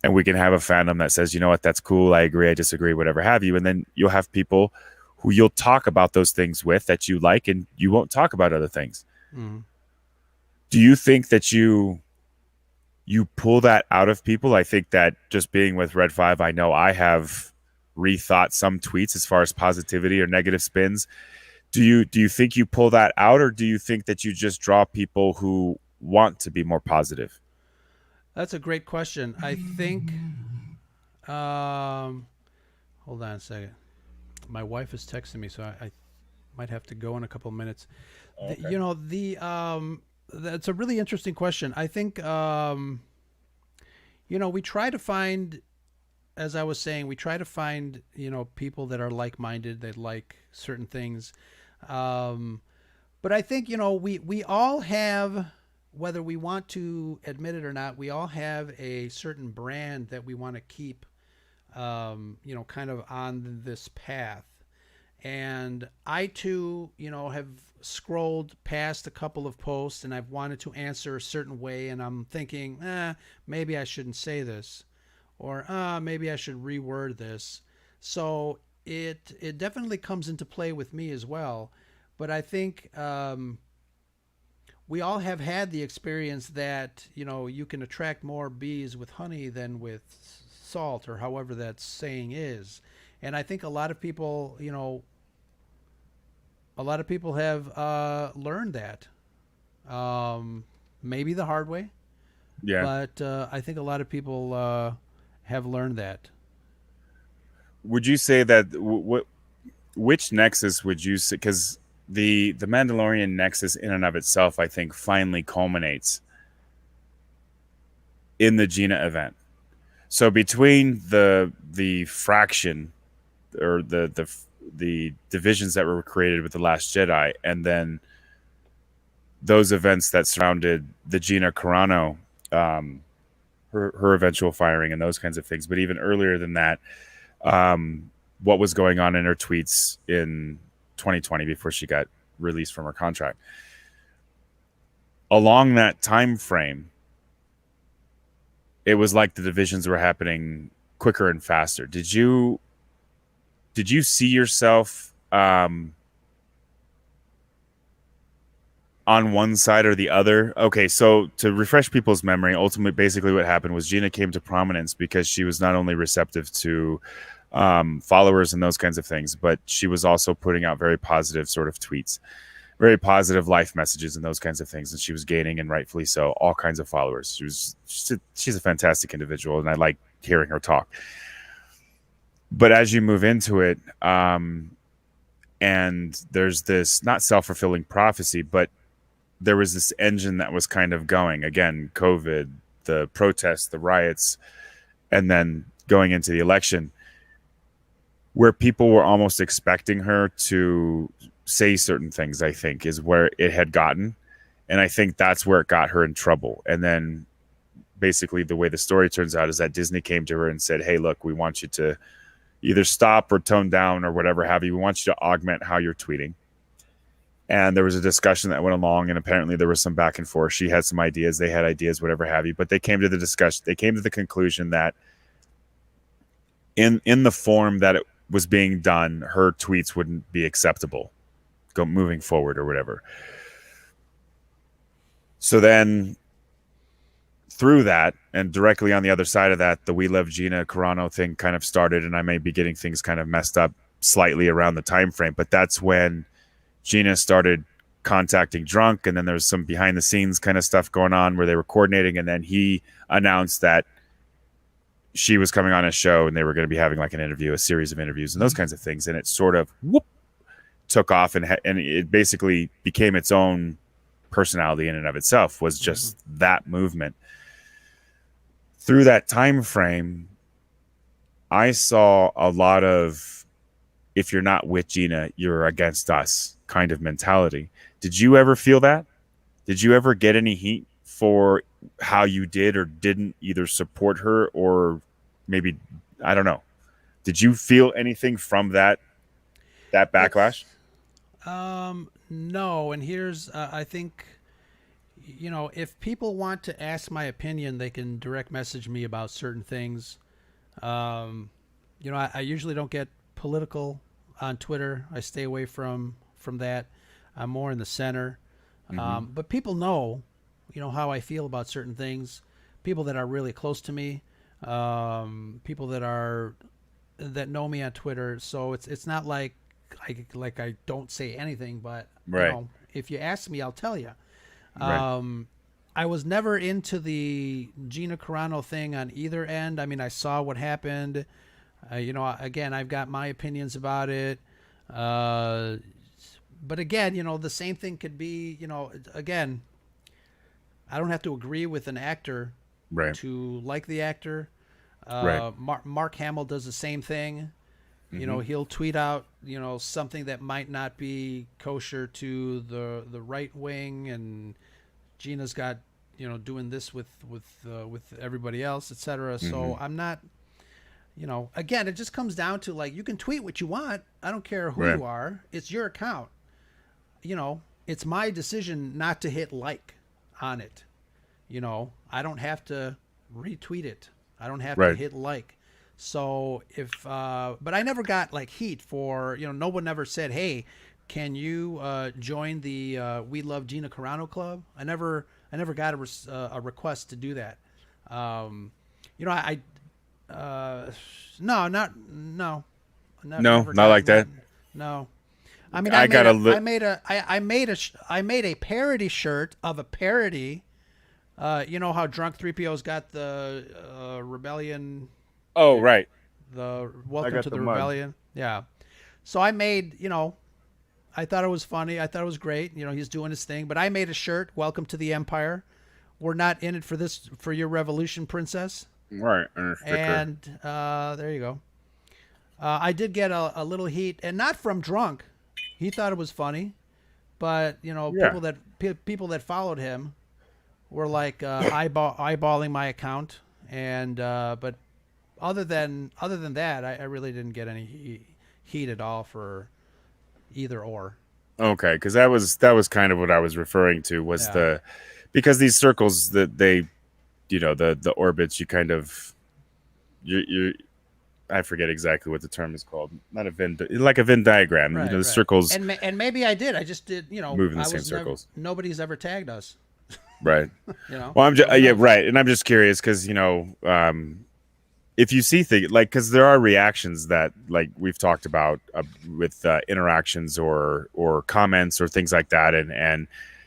And we can have a fandom that says, you know what, that's cool. I agree. I disagree, whatever have you. And then you'll have people who you'll talk about those things with that you like, and you won't talk about other things. Mm. Do you think that you pull that out of people? I think that just being with Red5, I know I have rethought some tweets as far as positivity or negative spins Do you think you pull that out, or do you think that you just draw people who want to be more positive? That's a great question. I think. Um, Hold on a second. My wife is texting me, so I might have to go in a couple of minutes. Okay. You know, that's a really interesting question. I think, we try to find, as I was saying, we try to find, people that are like-minded, that like certain things. Um, but I think, we all have, whether we want to admit it or not, we all have a certain brand that we want to keep, kind of on this path. And I too, have scrolled past a couple of posts and I've wanted to answer a certain way, and I'm thinking, maybe I shouldn't say this, or maybe I should reword this. So it definitely comes into play with me as well. But I think we all have had the experience that you can attract more bees with honey than with salt, or however that saying is. And I think a lot of people have learned that, um, maybe the hard way, Yeah. but I think a lot of people have learned that. Would you say that which nexus would you say? Because the Mandalorian nexus in and of itself, I think, finally culminates in the Gina event. So between the fraction, or the divisions that were created with the Last Jedi, and then those events that surrounded the Gina Carano, um, her eventual firing and those kinds of things. But even earlier than that, what was going on in her tweets in 2020 before she got released from her contract. Along that time frame, it was like the divisions were happening quicker and faster. Did you see yourself on one side or the other? Okay, so to refresh people's memory, ultimately, basically what happened was Gina came to prominence because she was not only receptive to followers and those kinds of things, but she was also putting out very positive sort of tweets, very positive life messages and those kinds of things. And she was gaining, and rightfully so, all kinds of followers. She's a fantastic individual, and I like hearing her talk. But as you move into it, and there's this not self-fulfilling prophecy, but there was this engine that was kind of going again, COVID, the protests, the riots, and then going into the election, where people were almost expecting her to say certain things, I think, is where it had gotten. And I think that's where it got her in trouble. And then basically the way the story turns out is that Disney came to her and said, hey, look, we want you to either stop or tone down or whatever have you. We want you to augment how you're tweeting. And there was a discussion that went along, and apparently there was some back and forth. She had some ideas, they had ideas, whatever have you. But they came to the discussion, they came to the conclusion that in the form that it was being done, her tweets wouldn't be acceptable moving forward or whatever. So then through that, and directly on the other side of that, the We Love Gina Carano thing kind of started, and I may be getting things kind of messed up slightly around the time frame, but that's when Gina started contacting Drunk, and then there was some behind the scenes kind of stuff going on where they were coordinating, and then he announced that she was coming on a show and they were going to be having like an interview, a series of interviews and those kinds of things, and it sort of took off, and it basically became its own personality in and of itself, was just that movement. Through that time frame, I saw a lot of, if you're not with Gina, you're against us kind of mentality. Did you ever feel that? Did you ever get any heat for how you did or didn't either support her, or maybe, I don't know. Did you feel anything from that backlash? No, and here's I think, if people want to ask my opinion, they can direct message me about certain things. Um, I usually don't get political on Twitter. I stay away from that. I'm more in the center. Mm-hmm. But people know, how I feel about certain things. People that are really close to me, people that know me on Twitter. So it's not like I don't say anything, but Right. if you ask me, I'll tell you. Right. I was never into the Gina Carano thing on either end. I mean, I saw what happened. Again, I've got my opinions about it. Uh, but again, the same thing could be, again, I don't have to agree with an actor Right. to like the actor. Right. Mark Hamill does the same thing. Hmm. He'll tweet out, something that might not be kosher to the right wing, and Gina's got, doing this with everybody else, etc. Hmm. So I'm not, again, it just comes down to, like, you can tweet what you want. I don't care who Right. you are. It's your account. It's my decision not to hit like on it. I don't have to retweet it. I don't have to Right. hit like. So but I never got like heat for, no one ever said, hey, can you join the We Love Gina Carano Club? I never got a request to do that. Um, no, no, No, never not like that. gotten, no. I mean, I got a I made a parody shirt of a parody. You know how Drunk 3PO's got the rebellion, Oh, right. the I welcome got to the the mug. rebellion. Yeah. So I made, I thought it was funny. I thought it was great. He's doing his thing. But I made a shirt, Welcome to the Empire. We're not in it for your revolution, princess. Right. And a sticker. And there you go. I did get a little heat, and not from Drunk. He thought it was funny, but Yeah. people that followed him were like eyeballing my account, and but other than that, I really didn't get any heat at all for either or. Okay, because that was kind of what I was referring to was Yeah. because these circles that they, the orbits, you kind of you I forget exactly what the term is called. Not a Venn, like a Venn diagram. Right, The right. circles And maybe I did. I just did. move in the I same was never. circles. Nobody's ever tagged us. Right. Well, I'm just Nobody yeah, knows. right, and I'm just curious because if you see things like because there are reactions that like we've talked about with interactions or comments or things like that, and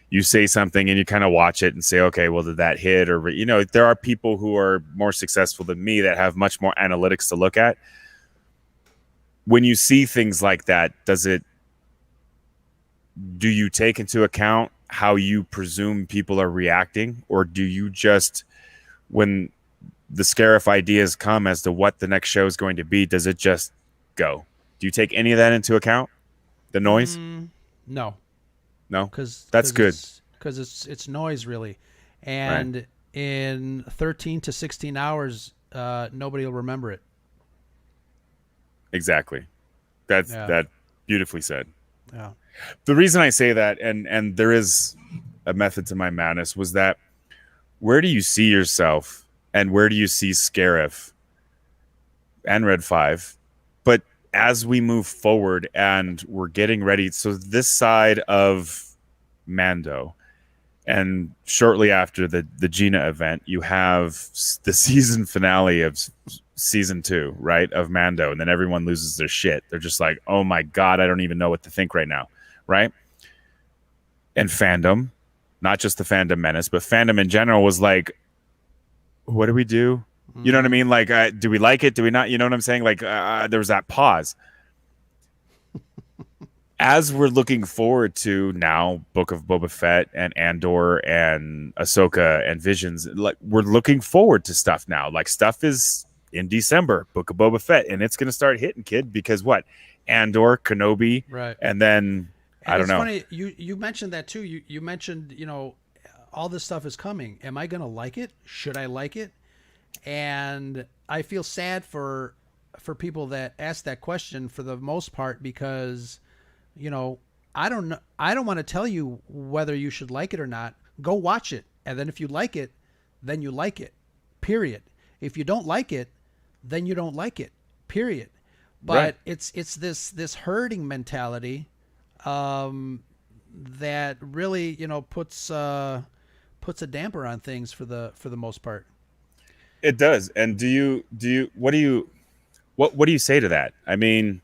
you say something and you kind of watch it and say, okay, well, did that hit? Or there are people who are more successful than me that have much more analytics to look at. When you see things like that, do you take into account how you presume people are reacting, or do you just when the Scarif ideas come as to what the next show is going to be, does it just go? Do you take any of that into account? The noise? Mm, no, No, because that's good, it's noise really, right? and in 13 to 16 hours, nobody will remember it. Exactly. That's Yeah, that beautifully said. yeah. The reason I say that, and there is a method to my madness, was that where do you see yourself, and where do you see Scarif and Red 5? But as we move forward and we're getting ready, so this side of Mando, and shortly after the Gina event, you have the season finale of season 2, right, of Mando, and then everyone loses their shit. They're just like, "Oh my god, I don't even know what to think right now," right? And fandom, not just the fandom menace, but fandom in general was like, "What do we do?" You know what I Mm-hmm. mean? Like, do we like it? Do we not? You know what I'm saying? Like, there was that pause. As we're looking forward to now Book of Boba Fett and Andor and Ahsoka and Visions, like we're looking forward to stuff now. Like stuff is in December, Book of Boba Fett, and it's gonna start hitting, kid, because what? Andor, Kenobi, Right. and then I And don't it's know. funny you mentioned that too. You mentioned, all this stuff is coming. Am I gonna like it? Should I like it? And I feel sad for people that ask that question for the most part, because you know I don't know. I don't want to tell you whether you should like it or not. Go watch it, and then if you like it, then you like it. Period. If you don't like it, then you don't like it. Period. Right. But it's this herding mentality, um, that really puts a damper on things for the most part. It does. And what do you say to that? I mean,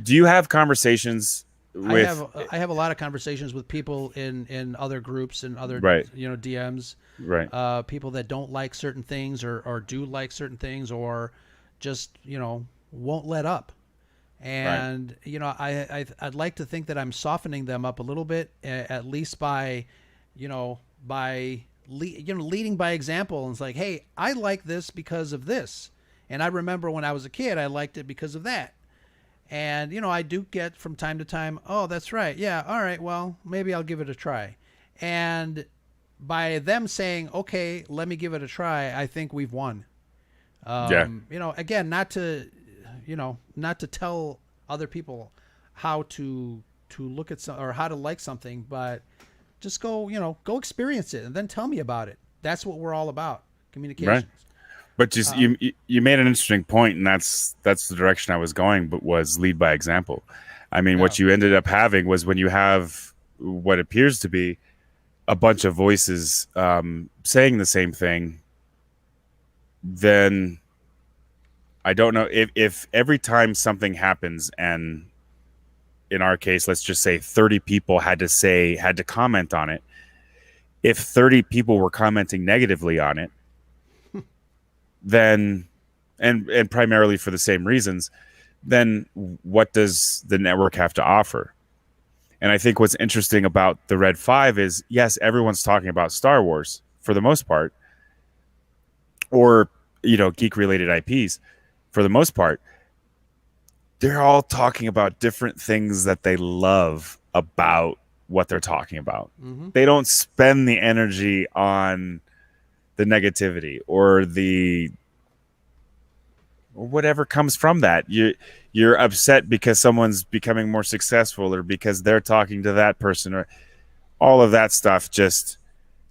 Do you have conversations I with? have I have a lot of conversations with people in other groups and other Right, DMs, right, people that don't like certain things or do like certain things or just won't let up. right, And I'd like to think that I'm softening them up a little bit, at least by leading by example. And it's like, hey, I like this because of this, and I remember when I was a kid I liked it because of that. And I do get from time to time, oh, that's right, yeah, all right, well, maybe I'll give it a try. And by them saying, okay, let me give it a try, I think we've won. yeah, Again, not to tell other people how to look at some or how to like something, but just go experience it and then tell me about it. That's what we're all about, right. communications. But just you made an interesting point, and that's the direction I was going. But was lead by example. I mean, Yeah. what you ended up having was when you have what appears to be a bunch of voices saying the same thing, then I don't know if every time something happens, and in our case, let's just say 30 people had to comment on it. If 30 people were commenting negatively on it, then and primarily for the same reasons, then what does the network have to offer? And I think what's interesting about the Red 5 is yes, everyone's talking about Star Wars for the most part, or geek related IPs for the most part. They're all talking about different things that they love about what they're talking about. Mm-hmm. They don't spend the energy on the negativity or whatever comes from that. You're upset because someone's becoming more successful or because they're talking to that person or all of that stuff. Just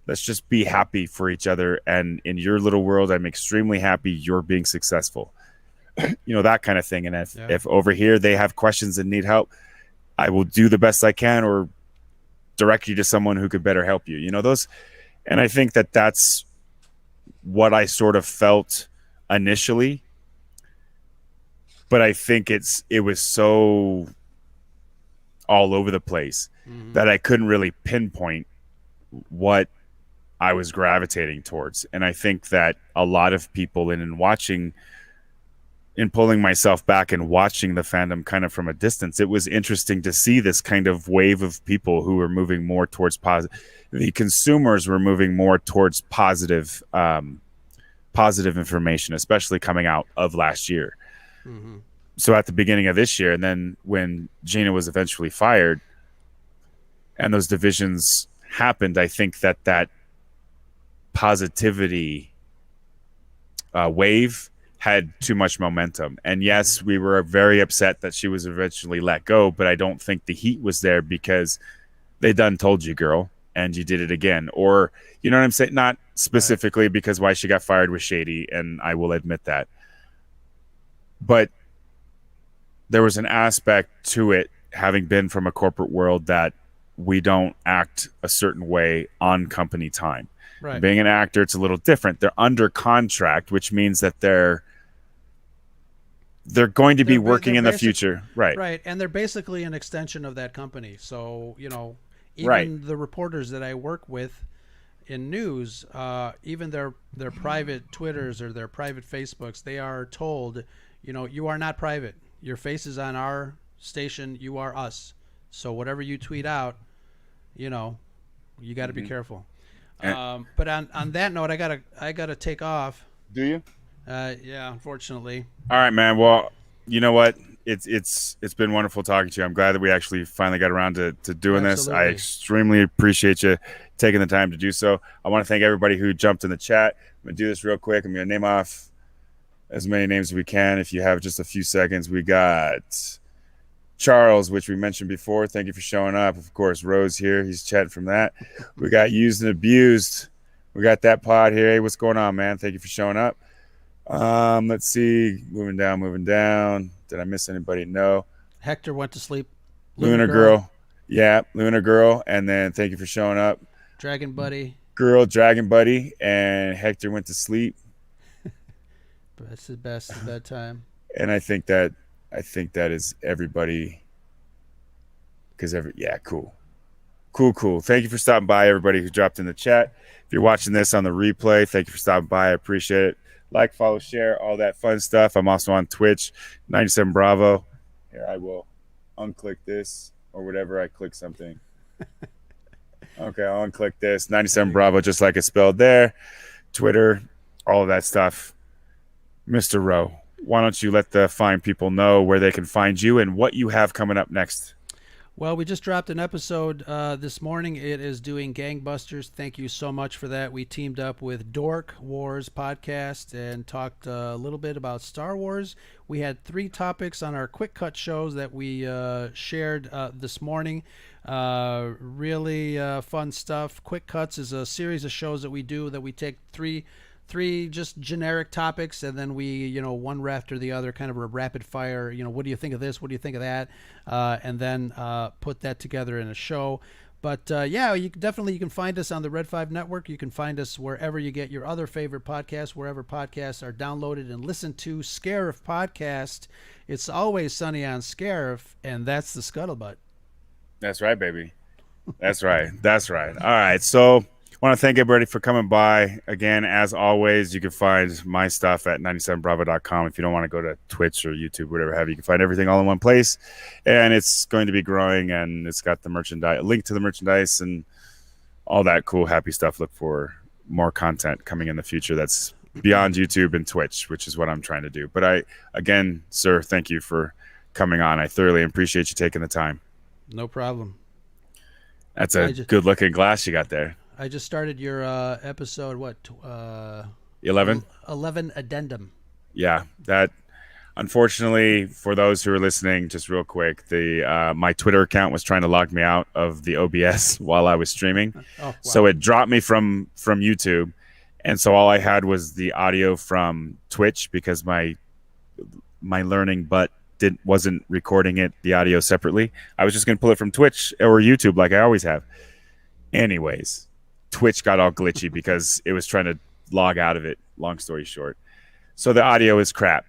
let's just be happy for each other. And in your little world, I'm extremely happy you're being successful. That kind of thing. And if Yeah. if over here they have questions and need help, I will do the best I can or direct you to someone who could better help you. Those, and I think that that's what I sort of felt initially, but I think it was so all over the place Mm-hmm. that I couldn't really pinpoint what I was gravitating towards. And I think that a lot of people in watching in pulling myself back and watching the fandom kind of from a distance, it was interesting to see this kind of wave of people who were moving more towards positive. The consumers were moving more towards positive information, especially coming out of last year. Mm-hmm. So at the beginning of this year, and then when Gina was eventually fired, and those divisions happened, I think that positivity wave had too much momentum. And Mm-hmm. yes, we were very upset that she was eventually let go, but I don't think the heat was there because they done told you, girl, and you did it again. Or, you know what I'm saying? Not Right. specifically because why she got fired was shady, and I will admit that. But there was an aspect to it, having been from a corporate world, that we don't act a certain way on company time. Right. Being an actor, it's a little different. They're under contract, which means that they're going to be They're working in the basic, future. Right. right, and they're basically an extension of that company. So Right. even the reporters that I work with in news, even their private Twitters or their private Facebooks, they are told, you are not private. Your face is on our station. You are us. So whatever you tweet out, you know, you got to be Mm-hmm. careful. And But on that note, I gotta take off. do you? Yeah, unfortunately. All right, man. Well, you know what? It's been wonderful talking to you. I'm glad that we actually finally got around to doing this. I Absolutely. extremely appreciate you taking the time to do so. I want to thank everybody who jumped in the chat. I'm gonna do this real quick. I'm gonna name off as many names as we can. If you have just a few seconds, we got Charles, which we mentioned before. Thank you for showing up. Of course, Rose here. He's chatting from that. We got used and abused. We got that pod here. Hey, what's going on, man? Thank you for showing up. Let's see. Moving down, moving down. Did I miss anybody? No. Hector went to sleep. Luna Lunar Girl, Girl. Yeah, Lunar Girl. And then thank you for showing up. Dragon Buddy. Girl, Dragon Buddy, and Hector went to sleep. That's the best bedtime. And I think that I think that is everybody. Yeah, cool. Cool. Thank you for stopping by, everybody who dropped in the chat. If you're watching this on the replay, thank you for stopping by. I appreciate it. Like, follow, share, all that fun stuff. I'm also on Twitch, 97 Bravo. Here, I will unclick this or whatever. I click something. Okay, I'll unclick this. 97 Bravo, just like it's spelled there. Twitter, all of that stuff. Mr. Rowe, why don't you let the fine people know where they can find you and what you have coming up next? Well, we just dropped an episode this morning. It is doing gangbusters. Thank you so much for that. We teamed up with Dork Wars podcast and talked a little bit about Star Wars. We had 3 topics on our quick cut shows that we shared this morning. Really fun stuff. Quick Cuts is a series of shows that we do that we take three just generic topics, and then we, one after the other, kind of a rapid fire, what do you think of this, what do you think of that, and then put that together in a show. But yeah, you can find us on the Red5 Network. You can find us wherever you get your other favorite podcasts, wherever podcasts are downloaded, and listen to Scarif podcast. It's always sunny on Scarif, and that's the Scuttlebutt. That's right, baby. That's right. All right, so I want to thank everybody for coming by. Again, as always, you can find my stuff at 97bravo.com. If you don't want to go to Twitch or YouTube, whatever have you, can find everything all in one place. And it's going to be growing, and it's got the merchandise, link to the merchandise and all that cool, happy stuff. Look for more content coming in the future that's beyond YouTube and Twitch, which is what I'm trying to do. But again, sir, thank you for coming on. I thoroughly appreciate you taking the time. No problem. That's a good-looking glass you got there. I just started your episode, 11? 11 addendum. Yeah, that, unfortunately, for those who are listening, just real quick, my Twitter account was trying to log me out of the OBS while I was streaming. Oh, wow. So it dropped me from YouTube. And so all I had was the audio from Twitch because my learning butt wasn't recording the audio separately. I was just going to pull it from Twitch or YouTube like I always have. Anyways, Twitch got all glitchy because it was trying to log out of it, long story short. So the audio is crap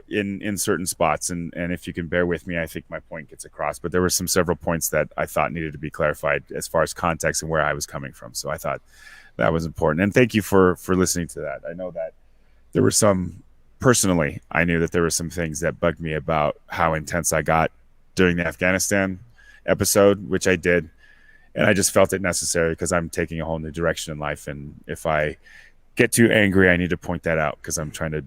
in certain spots. And if you can bear with me, I think my point gets across. But there were several points that I thought needed to be clarified as far as context and where I was coming from. So I thought that was important. And thank you for listening to that. I know that there were personally, I knew that there were some things that bugged me about how intense I got during the Afghanistan episode, which I did. And I just felt it necessary because I'm taking a whole new direction in life. And if I get too angry, I need to point that out because I'm trying to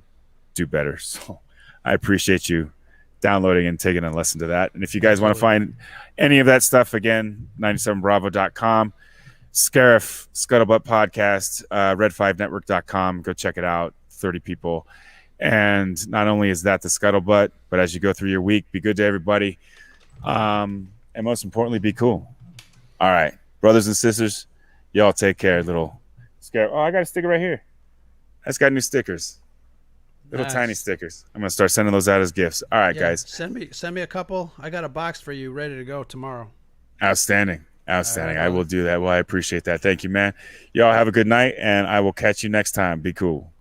do better. So I appreciate you downloading and taking a listen to that. And if you guys want to find any of that stuff, again, 97bravo.com, Scarif, Scuttlebutt podcast, red5network.com. Go check it out. 30 people. And not only is that the Scuttlebutt, but as you go through your week, be good to everybody. And most importantly, be cool. All right, brothers and sisters, y'all take care. Little scare. Oh, I got a sticker right here. That's got new stickers. Little tiny stickers. I'm gonna start sending those out as gifts. All right, guys. Send me a couple. I got a box for you ready to go tomorrow. Outstanding. I will do that. Well, I appreciate that. Thank you, man. Y'all have a good night, and I will catch you next time. Be cool.